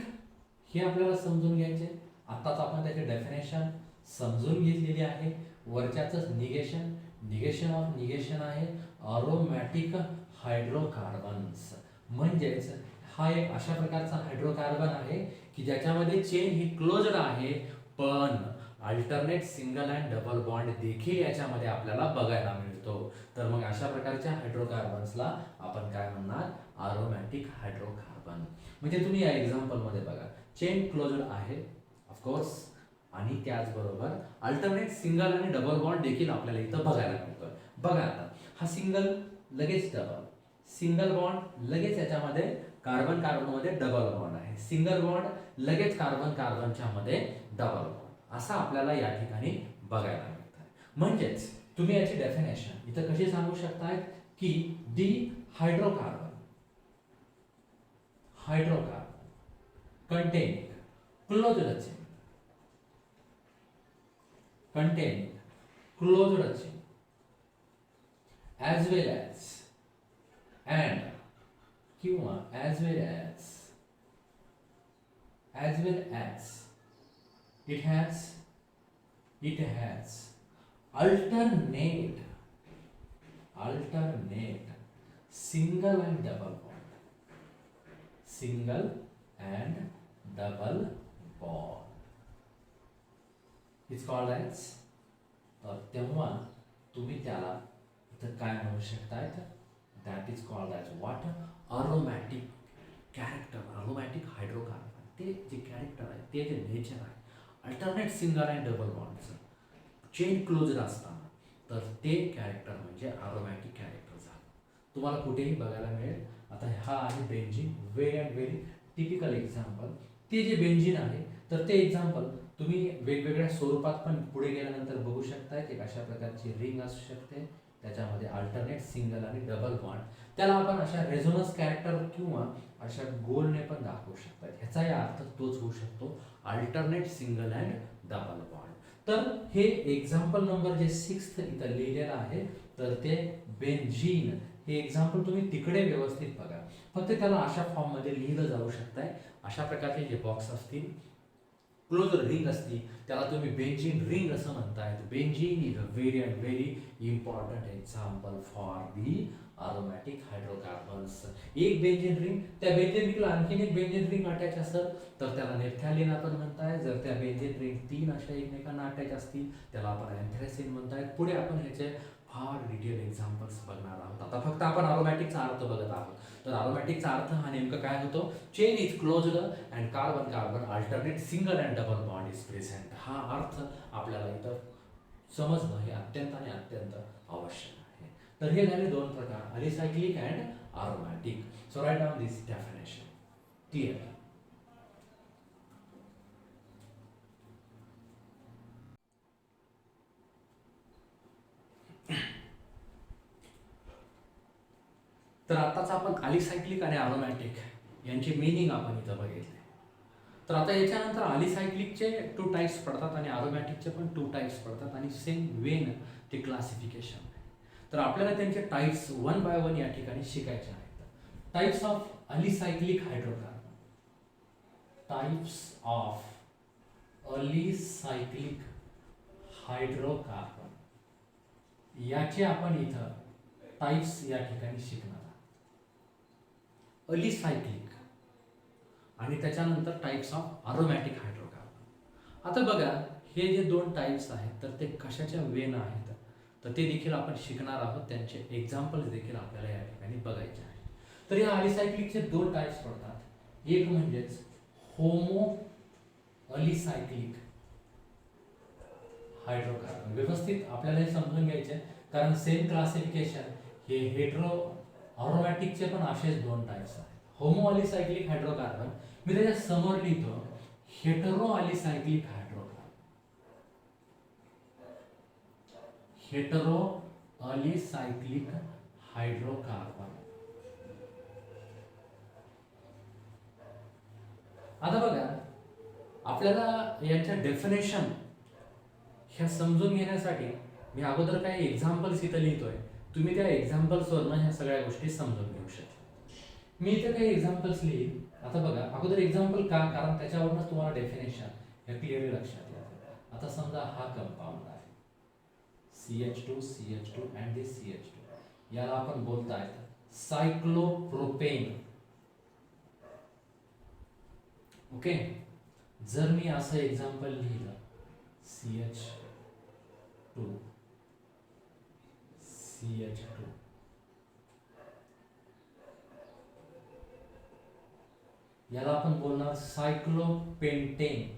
S1: हे आपल्याला समजून घ्यायचे. आताच आपण त्याचे डेफिनेशन समजून घेतलेली आहे. वरच्याच निगेशन ऑफ निगेशन आहे अरोमॅटिक हायड्रोकार्बन्स. म्हणजेच हा एक अशा प्रकारचा हायड्रोकार्बन आहे की ज्याच्यामध्ये चेन ही क्लोज्ड आहे पण alternate single and double bond देखील याच्यामध्ये आपल्याला बघायला मिळतो. तर मग अशा प्रकारच्या हायड्रोकार्बन्सला आपण काय म्हणणार, अरोमॅटिक हायड्रोकार्बन. म्हणजे तुम्ही या एक्झाम्पल मध्ये बघा चेन क्लोज्ड आहे ऑफकोर्स आणि त्याचबरोबर अल्टरनेट सिंगल आणि डबल बॉन्ड देखील आपल्याला इथं बघायला मिळतोय. बघा आता हा सिंगल लगेच डबल, सिंगल बॉन्ड लगेच याच्यामध्ये कार्बन कार्बनमध्ये डबल बॉन्ड आहे, सिंगल बॉन्ड लगेच कार्बन कार्बनच्या मध्ये डबल बॉन्ड, असं आपल्याला या ठिकाणी बघायला मिळतं. म्हणजेच तुम्ही याची डेफिनेशन इथं कशी सांगू शकताय की दी hydrocarbon containing closed chain as well as and किंवा as well as it has alternate single and double bond, it's called as. तेव्हा तुम्ही त्याला इथं काय म्हणू शकताय, that is called as what, aromatic character. Aromatic hydrocarbon ते जे कॅरेक्टर आहे, ते जे नेचर आहे अल्टरनेट सिंगल अँड डबल बॉन्डचं चेन क्लोज्ड असताना, तर ते कॅरेक्टर म्हणजे अरोमॅटिक कॅरेक्टर झालं. तुम्हाला कुठेही बघायला मिळेल. आता हा आहे बेंझिन, व्हेरी टिपिकल एक्झाम्पल. ते जे बेंझिन आहे तर ते एक्झाम्पल तुम्ही वेगवेगळ्या स्वरूपात पण पुढे गेल्यानंतर बघू शकताय. एक अशा प्रकारची रिंग असू शकते, त्याच्यामध्ये अल्टरनेट सिंगल आणि डबल बॉन्ड, त्याला आपण अशा रेझोनन्स कॅरेक्टर किंवा अशा गोलने पण दाखवू शकतात. ह्याचाही अर्थ तोच होऊ शकतो, alternate single and double bond. तर हे एक्झाम्पल नंबर जे 6 इथं लिहिलेलं आहे तर ते बेंझिन हे एक्झाम्पल तुम्ही तिकडे व्यवस्थित बघा. फक्त त्याला अशा फॉर्ममध्ये लिहिलं जाऊ शकतंय. अशा प्रकारचे जे बॉक्स असतील क्लोज रिंग असती त्याला तुम्ही बेंजीन रिंग असं म्हणताय. Benzene is a very and very important example for the aromatic hydrocarbons. एक बेंजीन रिंग, त्या बेंजीन रिंगला आणखीन एक बेंजीन रिंग अटॅच असेल तर त्याला नेफ्थॅलिन आपण म्हणताय. जर त्या बेंजीन रिंग 3 अशा एकमेकांना अटॅच असतील त्याला आपण अँथ्रासिन म्हणताय. पुढे आपण ह्याचे फार डिटेल एक्झाम्पल्स बघणार आहोत. आता फक्त आपण अरोमॅटिकचा अर्थ बघत आहोत. तर अरोमॅटिकचा अर्थ हा नेमका काय होतो? Chain is closed and carbon carbon alternate single and double bond is present. हा अर्थ आपल्याला इथं समजणं हे अत्यंत आणि अत्यंत आवश्यक आहे. तर हे झाले दोन प्रकार, alicyclic and aromatic. So write down this definition. Clear? तर आताच आपण अलिसायक्लिक आणि अरोमॅटिक यांची मिनिंग आपण इथं बघितले. तर आता याच्यानंतर अलिसायक्लिकचे 2 टाइप्स पडतात आणि अरोमॅटिकचे पण 2 टाइप्स पडतात आणि सेम वेन ते क्लासिफिकेशन आहे. तर आपल्याला त्यांचे टाइप्स 1 बाय 1 या ठिकाणी शिकायचे आहेत. Types of alicyclic hydrocarbon. Types of alicyclic hydrocarbon याचे आपण इथं टाइप्स या ठिकाणी शिकणार आहोत. अलिसायक्लिक आणि त्याच्यानंतर टाइप्स ऑफ अरोमॅटिक हायड्रोकार्बन. आता बघा हे जे 2 टाइप्स आहेत तर ते कशाच्या वेन आहेत तर ते देखील आपण शिकणार आहोत. त्यांचे एक्झाम्पल्स देखील आपल्याला या ठिकाणी बघायचे आहेत. तर या अलिसायक्लिकचे 2 टाइप्स पडतात. एक म्हणजेच होमो अलिसायक्लिक हायड्रोकार्बन. व्यवस्थित आपल्याला हे समजून घ्यायचे कारण सेम क्लासिफिकेशन हे हेटेरो अरोमॅटिकचे पण असेच 2 टाइप्स आहेत. होमो अलिसायक्लिक हायड्रोकार्बन मी त्याच्या समोर लिहितो hetero alicyclic hydrocarbon. Hetero alicyclic hydrocarbon. आता बघा आपल्याला यांच्या डेफिनेशन ह्या समजून घेण्यासाठी मी अगोदर काही एक्झाम्पल्स इथं लिहितोय. तुम्ही त्या एक्झाम्पल्सवरनं ह्या सगळ्या गोष्टी समजून घेऊ शकता. मी इथे काही एक्झाम्पल्स लिहिल. आता बघा अगोदर एक्झाम्पल का, कारण त्याच्यावरूनच तुम्हाला डेफिनेशन हे क्लिअरली लक्षात येतं. आता समजा हा कंपाऊंड आहे CH2 CH2 and this CH2. याला आपण बोलतायत सायक्लोप्रोपेन. ओके. जर मी असं एक्झाम्पल लिहिलं CH2 CH2 याला आपण बोलणार सायक्लोपेंटेन.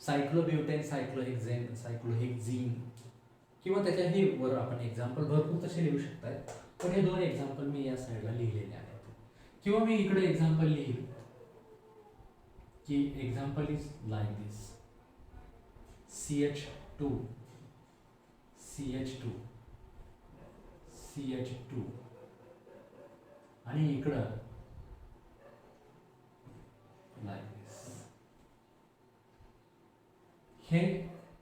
S1: सायक्लोब्युटेन, सायक्लोहेक्झेन, सायक्लोहेक्झीन किंवा त्याच्याही वर आपण एक्झाम्पल भरपूर तसे लिहू शकताय. पण हे 2 एक्झाम्पल मी या साईडला लिहिलेले आहेत. किंवा मी इकडे एक्झाम्पल लिहिल की example is like this CH2 CH2 CH2 आणि इकडं लाईक दिस. हे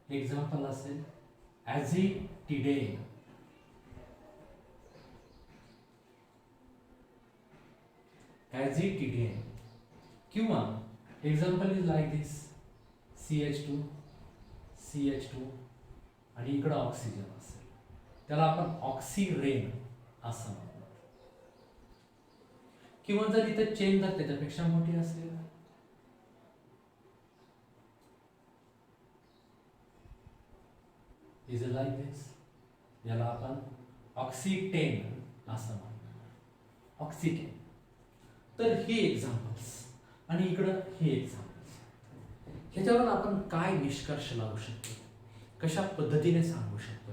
S1: एक्झाम्पल असेल ॲझिटिडेन. ॲझिटिडेन किंवा example is like this CH2 CH2 आणि इकडं ऑक्सिजन असेल त्याला आपण ऑक्सिरेन असं म्हणतो. किंवा जर इथं चेन जर त्याच्यापेक्षा मोठी असेल इज लाईक दिस, याला आपण ऑक्सिटेन असं म्हणतो. ऑक्सिटेन. तर हे एक्झाम्पल्स आणि इकडं हे एक्झाम्पल्स. ह्याच्यावरून आपण काय निष्कर्ष लावू शकतो, कशा पद्धतीने सांगू शकतो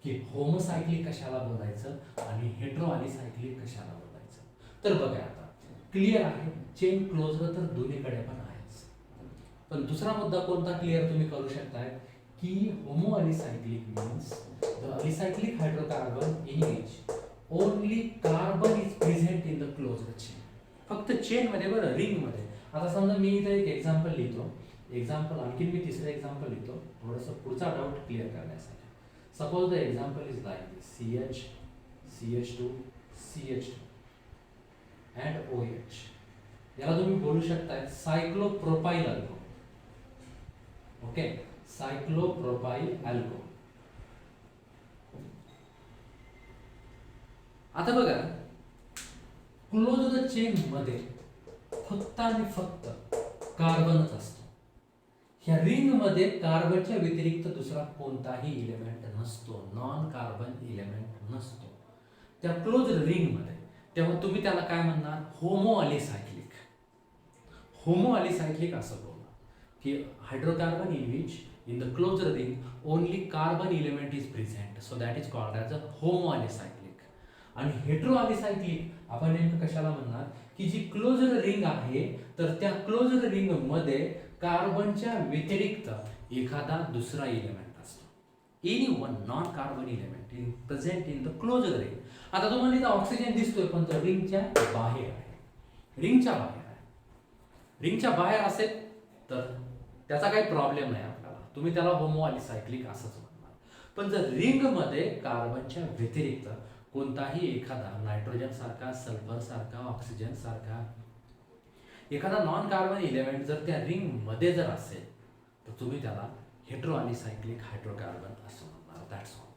S1: की होमोसायक्लिक कशाला बोलायचं आणि हेटेरो अलिसायक्लिक कशाला बोलायचं. तर बघा आता क्लिअर आहे चेन क्लोज तर दोन्हीकडे पण आहेच. पण दुसरा मुद्दा कोणता क्लिअर तुम्ही करू शकताय की homo alicyclic means the alicyclic hydrocarbon in which only carbon is present in the closed chain. फक्त चेन मध्ये बरं, रिंग मध्ये. आता समजा मी इथे एक एक्झाम्पल लिहितो. एक्झाम्पल आणखी मी तिसरं एक्झाम्पल लिहितो थोडंसं पुढचा डाऊट क्लिअर करण्यासाठी. Suppose the example is like this CH CH2 CH2 and OH. याला तुम्ही बोलू शकताय cyclopropyl alcohol. Okay, cyclopropyl alcohol. आता बघा, क्लोज्ड चेन मध्ये फक्त आणि फक्त कार्बनच असतो. ह्या रिंग मध्ये कार्बनच्या व्यतिरिक्त दुसरा कोणताही इलेमेंट नसतो, नॉन कार्बन इलेमेंट नसतो त्या क्लोज्ड रिंग मध्ये. तेव्हा तुम्ही त्याला काय म्हणणार? होमो अलिसायक्लिक. होमो अलिसायक्लिक असं बोलणार की hydrocarbon in which in the closed ring only carbon element is present, so that is called as a homo alicyclic. आणि हेट्रो अलिसायक्लिक आपण नेमकं कशाला म्हणणार? की जी क्लोज्ड रिंग आहे तर त्या क्लोज्ड रिंग मध्ये कार्बनच्या व्यतिरिक्त एखादा दुसरा इलेमेंट असतो. Any one non carbon element in present in the closed ring. आता तुम्हाला इथं ऑक्सिजन दिसतोय पण तो रिंगच्या बाहेर आहे. रिंगच्या बाहेर आहे. रिंगच्या बाहेर असेल तर त्याचा काही प्रॉब्लेम नाही आपल्याला, तुम्ही त्याला होमो अलिसायक्लिक असंच म्हणणार. पण जर रिंग मध्ये कार्बनच्या व्यतिरिक्त कोणताही एखादा नायट्रोजन सारखा, सल्फर सारखा, ऑक्सिजन सारखा एखादा नॉन कार्बन इलेमेंट जर त्या रिंग मध्ये जर असेल तर तुम्ही त्याला हेट्रो अलिसायक्लिक हायड्रोकार्बन असं म्हणणार. That's all.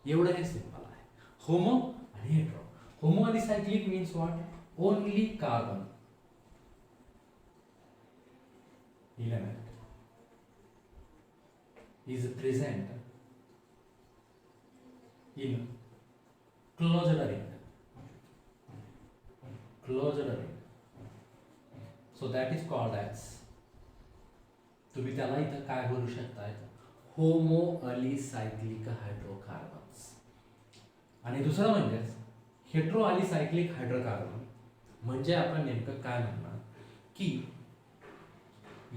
S1: एवढं हे सिंपल आहे. होमो आणि hetero. Homo alicyclic means what? Only carbon element is present in closed ring. Closed ring. So that is called as, तुम्ही त्याला इथं काय बोलू शकताय? Homo alicyclic hydrocarbons. आणि दुसरं म्हणजे हेट्रो अलिसायक्लिक हायड्रोकार्बन म्हणजे आपण नेमकं काय म्हणणार की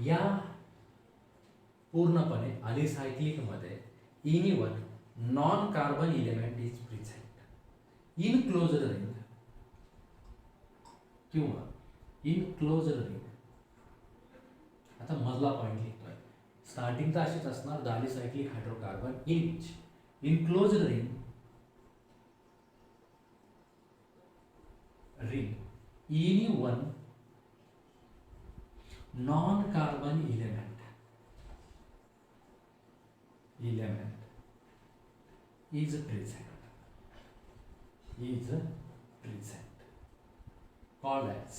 S1: या पूर्णपणे अलिसायक्लिक मध्ये any one non carbon element is present in closed ring किंवा इन क्लोज्ड रिंग. आता मधला पॉइंट लिहितोय. स्टार्टिंग तर अशीच असणार, the alicyclic hydrocarbon in closed ring any one non carbon element is present called as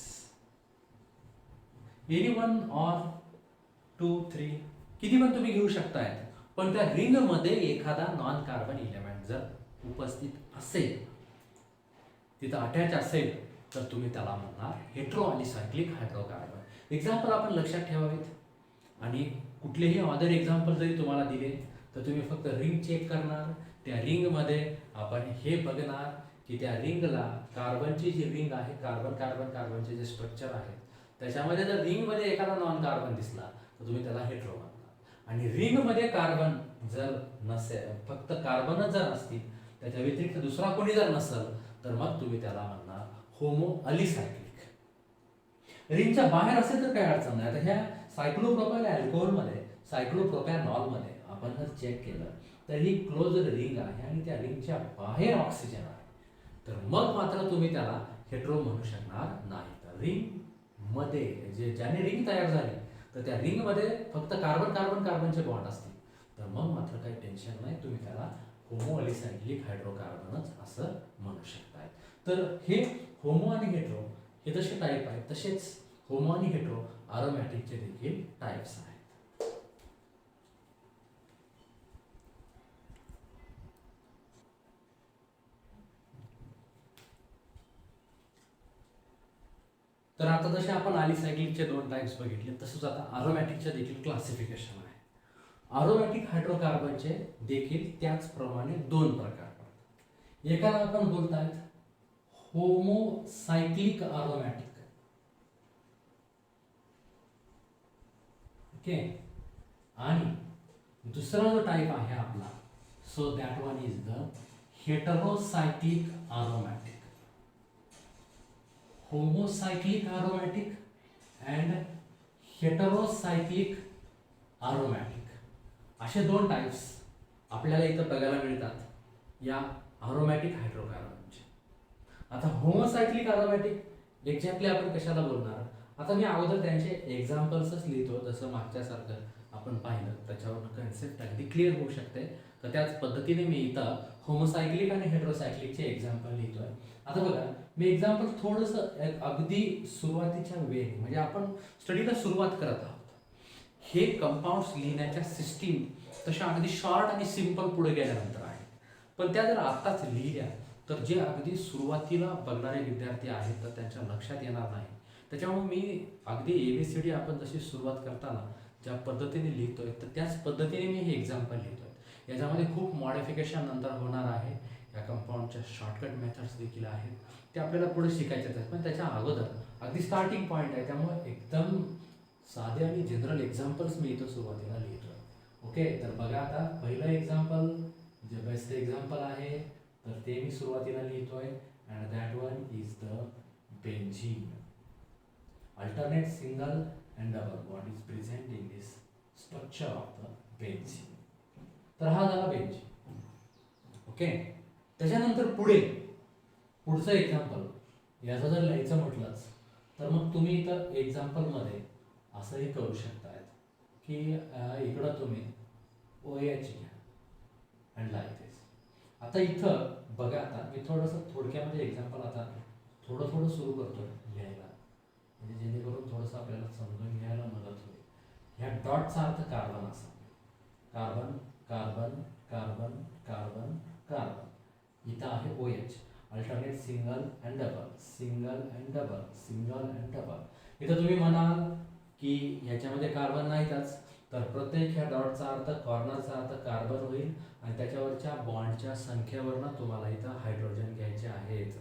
S1: any one or 2 3 किती पण तुम्ही घेऊ शकताय. पण त्या रिंग मध्ये एखादा नॉन कार्बन इलेमेंट जर उपस्थित असेल, तिथं अटॅच असेल तर तुम्ही त्याला म्हणणार हेट्रो अलिसायक्लिक हायड्रोकार्बन. एक्झाम्पल आपण लक्षात ठेवावेत. आणि कुठलेही अदर एक्झाम्पल जरी तुम्हाला दिले तर तुम्ही फक्त रिंग चेक करणार. त्या रिंग मध्ये आपण हे बघणार की त्या रिंगला कार्बनची जी रिंग आहे, कार्बन कार्बन कार्बनचे जे स्ट्रक्चर आहे त्याच्यामध्ये जर रिंग मध्ये एखादा नॉन कार्बन दिसला तर तुम्ही त्याला हेट्रो म्हणणार. आणि रिंग मध्ये कार्बन जर नसेल, फक्त कार्बनच जर असतील, त्याच्या व्यतिरिक्त दुसरा कोणी जर नसेल तर मग तुम्ही त्याला म्हणणार होमो अलिसायक्लिक. रिंगच्या बाहेर असेल तर काही अडचण नाही. आता ह्या सायक्लोप्रोपाइल अल्कोहोल मध्ये, सायक्लोप्रोपॅनॉल मध्ये आपण जर चेक केलं तर ही क्लोज्ड रिंग आहे आणि त्या रिंगच्या बाहेर ऑक्सिजन आहे, तर मग मात्र तुम्ही त्याला हेट्रो म्हणू शकणार नाही. तर रिंग मध्ये ज्याने रिंग तयार झाली तर त्या रिंग मध्ये फक्त कार्बन कार्बन कार्बनचे बॉन्ड असतील तर मग मात्र काही टेन्शन नाही, तुम्ही त्याला होमो अलिसायक्लिक हायड्रोकार्बनच असं म्हणू शकताय. तर हे होमो आणि हेट्रो हे जसे टाईप आहेत तसेच होमो आणि हेट्रो अरोमॅटिकचे देखील टाईप्स आहेत. तर आता जसे आपण अलिसायक्लिकचे 2 टाइप्स बघितले तसंच आता अरोमॅटिकचे देखील क्लासिफिकेशन आहे. अरोमॅटिक हायड्रोकार्बनचे देखील त्याचप्रमाणे 2 प्रकार पडतात. एकाला आपण बोलतायत होमोसायक्लिक अरोमॅटिक. ओके. आणि दुसरा जो टाइप आहे आपला, so that one is the heterocyclic aromatic. Homocyclic aromatic and heterocyclic aromatic असे 2 टाइप्स आपल्याला इथं बघायला मिळतात या अरोमॅटिक हायड्रोकार्बनचे. आता होमोसायक्लिक अरोमॅटिक एक्झॅक्टली आपण कशाला बोलणार? आता मी अगोदर त्यांचे एक्झाम्पल्सच लिहितो, जसं मागच्यासारखं आपण पाहिलं त्याच्यावरून कन्सेप्ट अगदी क्लिअर होऊ शकते. तर त्याच पद्धतीने मी इथं होमोसायक्लिक आणि हेट्रोसायक्लिकचे एक्झाम्पल लिहितोय. आता बघा, मी एक्झाम्पल थोडंसं अगदी सुरुवातीच्या वेळी म्हणजे आपण स्टडीला सुरुवात करत आहोत, हे कंपाऊंड्स लिहिण्याच्या सिस्टीम तशा अगदी शॉर्ट आणि सिम्पल पुढे गेल्यानंतर आहे. पण त्या जर आत्ताच लिहिल्या तर जे अगदी सुरुवातीला बघणारे विद्यार्थी आहेत तर त्यांच्या लक्षात येणार नाही. त्याच्यामुळे मी अगदी ABCD आपण जशी सुरुवात करताना ज्या पद्धतीने लिहितोय तर त्याच पद्धतीने मी हे एक्झाम्पल लिहितोय. याच्यामध्ये खूप मॉडिफिकेशन नंतर होणार आहे. या कंपाऊंडच्या शॉर्टकट मेथड्स देखील आहेत, ते आपल्याला पुढे शिकायचे आहेत. पण त्याच्या अगोदर अगदी स्टार्टिंग पॉईंट आहे, त्यामुळे एकदम साधे आणि जनरल एक्झाम्पल्स मी इथं सुरुवातीला लिहितोय. ओके, तर बघा आता पहिलं एक्झाम्पल जे बेस्ट एक्झाम्पल आहे तर ते मी सुरुवातीला लिहितोय. And that one is the benzene. Alternate single and double bond is present in this structure of the benzene. तर हा झाला बेंझीन. ओके, त्याच्यानंतर पुढचं एक्झाम्पल याचं जर लिहायचं म्हटलंच तर मग तुम्ही इथं एक्झाम्पलमध्ये असंही करू शकताय की इकडं तुम्ही OH घ्या अँड लाईक दिस. आता इथं बघा, आता मी थोडंसं थोडक्यामध्ये एक्झाम्पल आता थोडं सुरू करतो लिहायला, म्हणजे जेणेकरून थोडंसं आपल्याला समजून घ्यायला मदत होईल. ह्या डॉटचा अर्थ कार्बन असा, carbon carbon carbon carbon carbon. इथं आहे OH, alternate single and double, single and double, single and double. इथं तुम्ही म्हणाल की ह्याच्यामध्ये कार्बन नाहीतच, तर प्रत्येक ह्या डॉटचा अर्थ कॉर्नरचा अर्थ कार्बन होईल आणि त्याच्यावरच्या बॉन्डच्या संख्येवरनं तुम्हाला इथं हायड्रोजन घ्यायचे आहेत.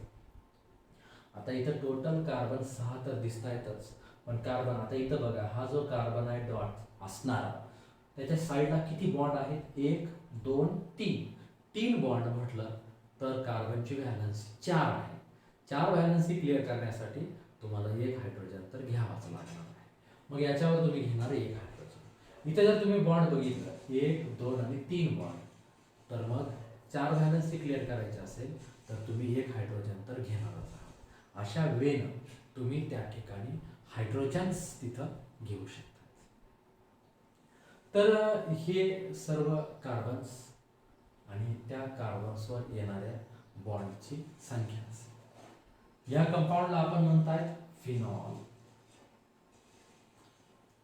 S1: आता इथं टोटल कार्बन 6 तर दिसत आहेतच, पण कार्बन आता इथं बघा, हा जो कार्बन आहे डॉट असणार त्याच्या साईडला किती बॉन्ड आहेत? 1 2 3 बॉन्ड म्हटलं तर कार्बनची व्हॅलन्सी 4 आहे. 4 व्हॅलन्सी क्लिअर करण्यासाठी तुम्हाला 1 हायड्रोजन तर घ्यावाच लागणार आहे. मग याच्यावर तुम्ही घेणार 1 हायड्रोजन. इथे जर तुम्ही बॉन्ड बघितलं 1 2 आणि 3 बॉन्ड, तर मग 4 व्हॅलन्सी क्लिअर करायचे असेल तर तुम्ही 1 हायड्रोजन तर घेणारच आहात. अशा वेळेनं तुम्ही त्या ठिकाणी हायड्रोजन्स तिथं घेऊ शकता. तर हे सर्व कार्बन्स आणि त्या कार्बन्सवर येणाऱ्या बॉन्डची संख्या असेल. या कंपाऊंडला आपण म्हणताय फिनॉल.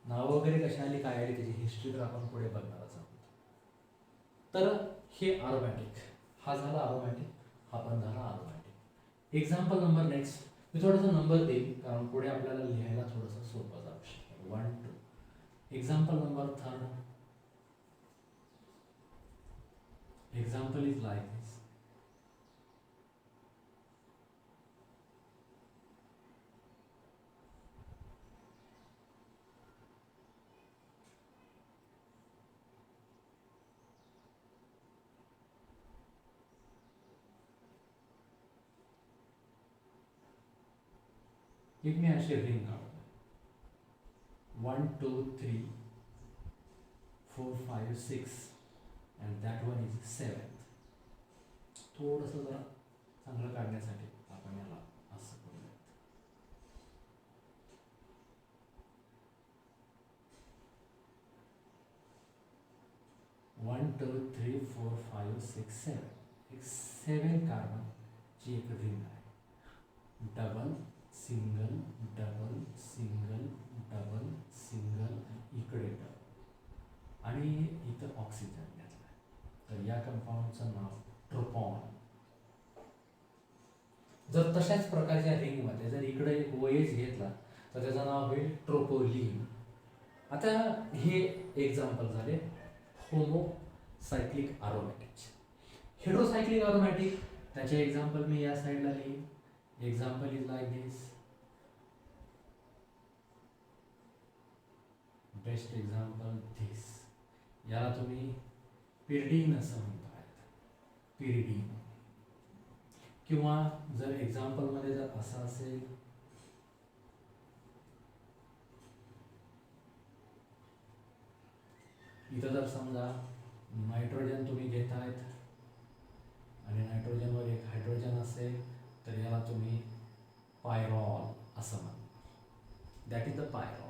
S1: नाव वगैरे कशा आली काय आली त्याची हिस्ट्री तर आपण पुढे बघणारच आहोत. तर हे अरोमॅटिक, हा झाला अरोमॅटिक, हा पण झाला अरोमॅटिक. एक्झाम्पल नंबर नेक्स्ट, मी थोडासा नंबर देईल कारण पुढे आपल्याला लिहायला थोडंसं सोपं जाऊ शकेल. 1 2. Example number 3. Example is like this. एक मी अशी रिंग काढतो. 1 2 3 4 5 6 and that one is 7th. थोडंसं जरा चांगलं काढण्यासाठी आपण याला असं करूयात. 1 2 3 4 5 6 7. एक 7 कार्बनची एक रिंग आहे. Double single double single double single, इकडे डबल आणि इथं ऑक्सिजन घेतला आहे. तर या कंपाऊंडचं नाव ट्रोपॉन. जर तशाच प्रकारच्या रिंगमध्ये जर इकडे एक OH घेतला तर त्याचं नाव होईल ट्रोपोलिन. आता हे एक्झाम्पल झाले होमोसायक्लिक अरोमॅटिक्स. हेट्रोसायक्लिक अरोमॅटिक त्याचे एक्झाम्पल मी या साईडला लिहीन. Example is like this. Best example this. याला तुम्ही पिरिडीन असं म्हणताय, पिरिडीन. किंवा जर एक्झाम्पलमध्ये जर असं असेल इथं जर समजा नायट्रोजन तुम्ही घेतायत आणि नायट्रोजनवर एक हायड्रोजन असेल तर याला तुम्ही पायरॉल असं म्हणता. That is the pyrone.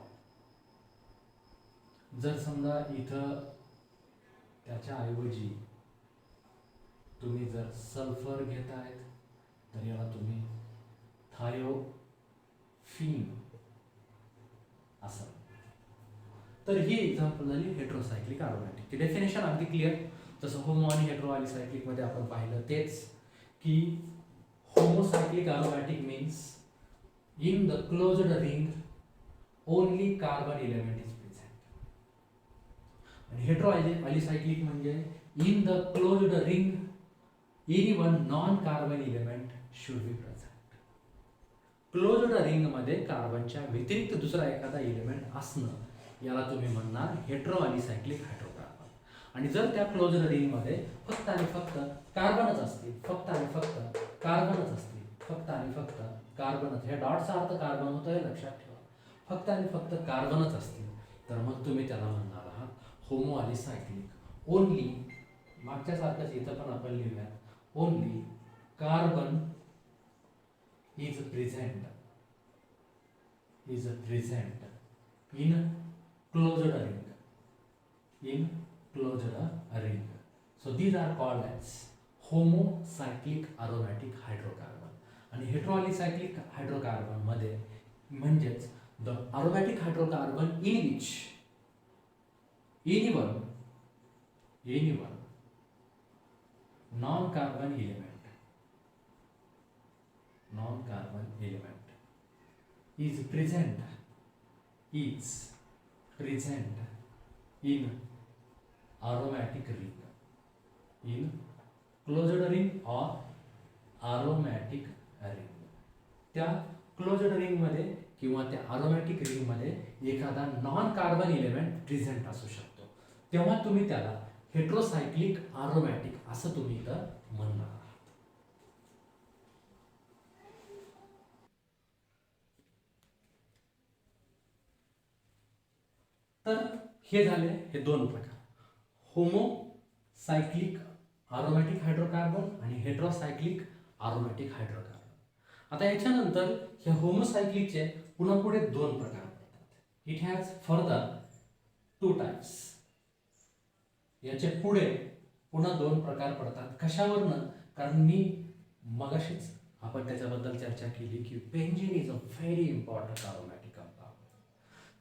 S1: जर समजा इथं त्याच्या ऐवजी तुम्ही जर सल्फर घेतायत तर याला तुम्ही थायोफिन असं. तर ही एक्झाम्पल झाली हेट्रोसायक्लिक अरोमॅटिक. डेफिनेशन अगदी क्लिअर. जसं होमो आणि हेट्रो अलिसायक्लिक मध्ये आपण पाहिलं तेच की homocyclic aromatic means in the closed ring only carbon element is present. आणि हेट्रो अलिसायक्लिक म्हणजे in the closed ring any one non carbon element should be present. Closed ring मध्ये कार्बनच्या व्यतिरिक्त दुसरा एखादा एलिमेंट असणं याला तुम्ही म्हणणार हेट्रो अलिसायक्लिक हायड्रोकार्बन. आणि जर त्या क्लोज्ड रिंग मध्ये फक्त आणि फक्त कार्बनच असतील, फक्त आणि फक्त कार्बनच असतील, फक्त आणि फक्त कार्बनच, ह्या डॉटचा अर्थ कार्बन होतो हे लक्षात ठेवा, फक्त आणि फक्त कार्बनच असतील तर मग तुम्ही त्याला म्हणणार आहात होमो अलिसायक्लिक. ओनली मागच्या सारखंच इथं पण आपण लिहूया, only carbon is present in closed ring. So these are called as homocyclic aromatic hydrocarbon. आणि हेट्रोअलिसायक्लिक हायड्रोकार्बन मध्ये म्हणजेच the aromatic hydrocarbon in which anyone non-carbon element is present in aromatic ring, in closed ring or aromatic ring. त्या closed ring मध्ये किंवा त्या aromatic ring मध्ये एखादा non carbon element present असू शकतो, तेव्हा तुम्ही त्याला हेट्रोसायक्लिक अरोमॅटिक असं तुम्ही इथं म्हणणार आहात. तर हे झाले हे दोन प्रकार, होमोसायक्लिक अरोमॅटिक हायड्रोकार्बन आणि हेट्रोसायक्लिक अरोमॅटिक हायड्रोकार्बन. आता याच्यानंतर ह्या होमोसायक्लिकचे पुन्हा पुढे दोन प्रकार पडतात. It has further two types. याचे पुढे पुन्हा दोन प्रकार पडतात. कशावरनं? कारण मी मगाशीच आपण त्याच्याबद्दल चर्चा केली की benzene is a very important aromatic compound.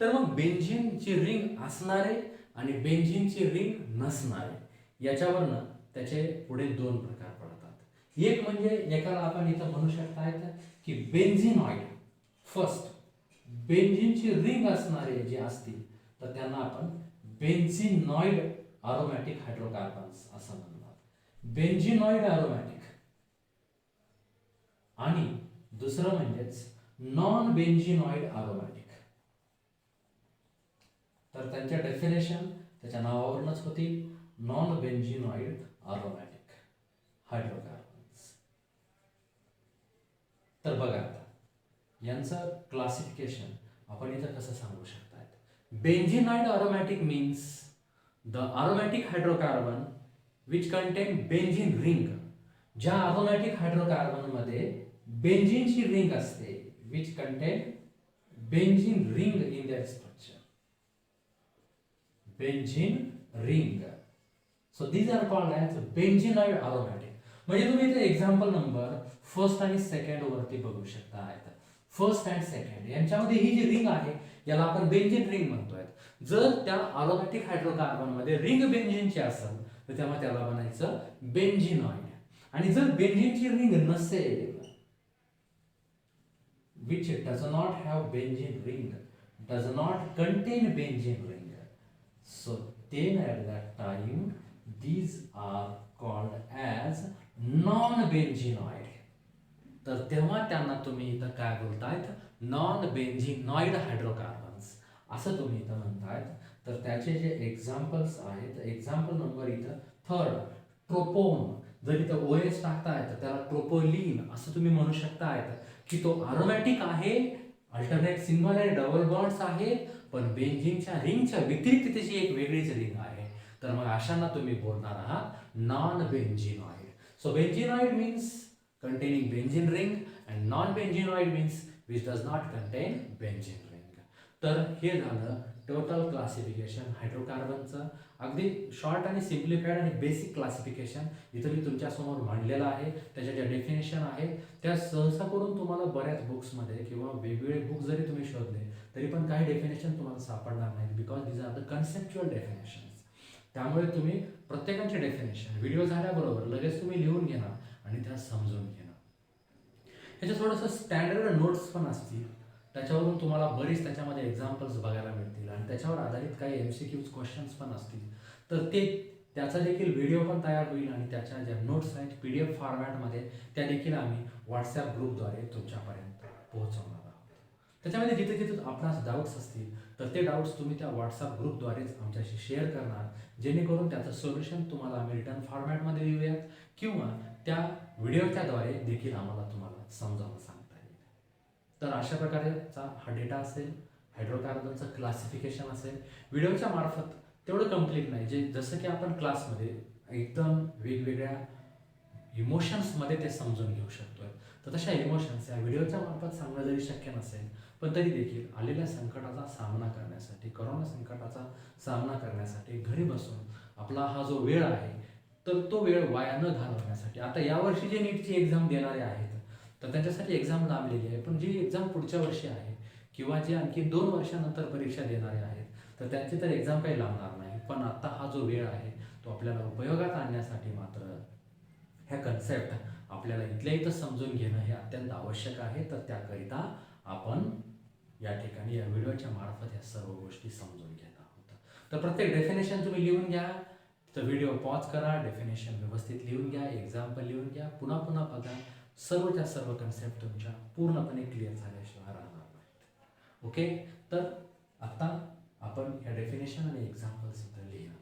S1: तर मग बेंझिनची रिंग असणारे आणि बेंझिनची रिंग नसणारे याच्यावरनं त्याचे पुढे दोन प्रकार पडतात. एक म्हणजे एकाला आपण इथं म्हणू शकता की बेंझिनॉइड. फर्स्ट बेंझिनची रिंग असणारे जे असतील तर त्यांना आपण बेंझिनॉइड अरोमॅटिक हायड्रोकार्बन्स असं म्हणतात, बेंझिनॉइड अरोमॅटिक. आणि दुसरं म्हणजेच नॉन बेंझिनॉइड अरोमॅटिक. तर त्यांच्या डेफिनेशन त्याच्या नावावरूनच होती, नॉन बेंझिनॉइड अरोमॅटिक हायड्रोकार्बन्स. तर बघा आता यांचं क्लासिफिकेशन आपण इथं कसं सांगू शकता. Benzenoid aromatic means the aromatic hydrocarbon which contain benzene ring. ज्या अरोमॅटिक हायड्रोकार्बन मध्ये बेंझिनची रिंग असते, which contain benzene ring in their structure, benzene ring. So these are called as benzenoid aromatic. म्हणजे तुम्ही इथे एक्झाम्पल नंबर फर्स्ट आणि second वरती बघू शकता. फर्स्ट अँड सेकंड यांच्यामध्ये ही जी रिंग आहे याला आपण बेंझिन रिंग म्हणतोय. जर त्या अरोमॅटिक हायड्रोकार्बन मध्ये रिंग बेंझिनची असेल तर तेव्हा त्याला म्हणायचं बेंझिनॉइड. आणि जर बेंझिनची रिंग नसेल, which does not have benzene ring, does not contain benzene ring, so then at that time these are called as non-benzenoid. तर तेव्हा त्यांना तुम्ही इथं काय बोलतायत, नॉन बेंझिनॉइड हायड्रोकार्बन्स असं तुम्ही इथं म्हणतायत. तर त्याचे जे एक्झाम्पल्स आहेत, एक्झाम्पल नंबर इथं थर्ड ट्रोपोन. जर इथं OS टाकताय तर त्याला ट्रोपोलिन असं तुम्ही म्हणू शकतायत की तो अरोमॅटिक आहे, अल्टरनेट सिंगल आणि डबल बॉन्ड्स आहे, पण बेंझिनच्या रिंगच्या व्यतिरिक्त त्याची एक वेगळीच रिंग आहे. तर मग अशांना तुम्ही बोलणार आहात non benzenoid. So benzenoid means containing benzene ring and non-benzenoid means which does not contain benzene ring. तर हे झालं टोटल क्लासिफिकेशन हायड्रोकार्बनचं, अगदी शॉर्ट आणि सिम्प्लिफाईड आणि बेसिक क्लासिफिकेशन इथं मी तुमच्यासमोर मांडलेलं आहे. त्याच्या ज्या डेफिनेशन आहेत त्या सहसा करून तुम्हाला बऱ्याच बुक्समध्ये किंवा वेगवेगळे बुक जरी तुम्ही शोधले तरी पण काही डेफिनेशन तुम्हाला सापडणार नाहीत, because these are the conceptual definitions. त्यामुळे तुम्ही प्रत्येकाचे डेफिनेशन व्हिडिओ झाल्याबरोबर लगेच तुम्ही लिहून घेणार आणि त्या समजून घेणार. ह्याच्या थोडंसं स्टँडर्ड नोट्स पण असतील, त्याच्यावरून तुम्हाला बरीच त्याच्यामध्ये एक्झाम्पल्स बघायला मिळतील आणि त्याच्यावर आधारित काही MCQs क्वेश्चन्स पण असतील. तर त्याचा देखील व्हिडिओ पण तयार होईल आणि त्याच्या ज्या नोट्स आहेत PDF फॉर्मॅटमध्ये त्या देखील आम्ही व्हॉट्सॲप ग्रुपद्वारे तुमच्यापर्यंत पोहोचवणार आहोत. त्याच्यामध्ये जिथे जिथे आपणास डाऊट्स असतील तर ते डाऊट्स तुम्ही त्या व्हॉट्सॲप ग्रुपद्वारेच आमच्याशी शेअर करणार, जेणेकरून त्याचं सोल्युशन तुम्हाला आम्ही रिटर्न फॉर्मॅटमध्ये देऊयात किंवा त्या व्हिडिओच्याद्वारे देखील आम्हाला तुम्हाला समजावून सांगता येईल. तर अशा प्रकारचा हा डेटा असेल, हायड्रोकार्बनचं क्लासिफिकेशन असेल. व्हिडिओच्या मार्फत तेवढं कम्प्लीट नाही, जे जसं की आपण क्लासमध्ये एकदम वेगवेगळ्या इमोशन्समध्ये ते समजून घेऊ शकतोय, तर तशा इमोशन्स या व्हिडिओच्या मार्फत सांगणं जरी शक्य नसेल पण तरी देखील आलेल्या संकटाचा सामना करण्यासाठी, करोना संकटाचा सामना करण्यासाठी घरी बसून आपला हा जो वेळ आहे तर तो वेळ वाया न घालवण्यासाठी, आता यावर्षी जे नीटची एक्झाम देणारे आहेत तर त्यांच्यासाठी एक्झाम लांबलेली आहे, पण जी एक्झाम पुढच्या वर्षी आहे किंवा जे आणखी 2 वर्षानंतर परीक्षा देणारे आहेत तर त्यांची तर एक्झाम काही लांबणार नाही. पण आता हा जो वेळ आहे तो आपल्याला उपयोगात आणण्यासाठी मात्र ह्या कन्सेप्ट आपल्याला इथल्या इथं समजून घेणं हे अत्यंत आवश्यक आहे. तर त्याकरिता आपण या ठिकाणी या व्हिडिओच्या मार्फत या सर्व गोष्टी समजून घेत आहोत. तर प्रत्येक डेफिनेशन तुम्ही लिहून घ्या, तर व्हिडिओ पॉज करा, डेफिनेशन व्यवस्थित लिहून घ्या, एक्झाम्पल लिहून घ्या, पुन्हा पुन्हा बघा. सर्वच्या सर्व कन्सेप्ट तुमच्या पूर्णपणे क्लिअर झाल्याशिवाय राहणार नाहीत. ओके, तर आता आपण या डेफिनेशन आणि एक्झाम्पल्स लिहिणार.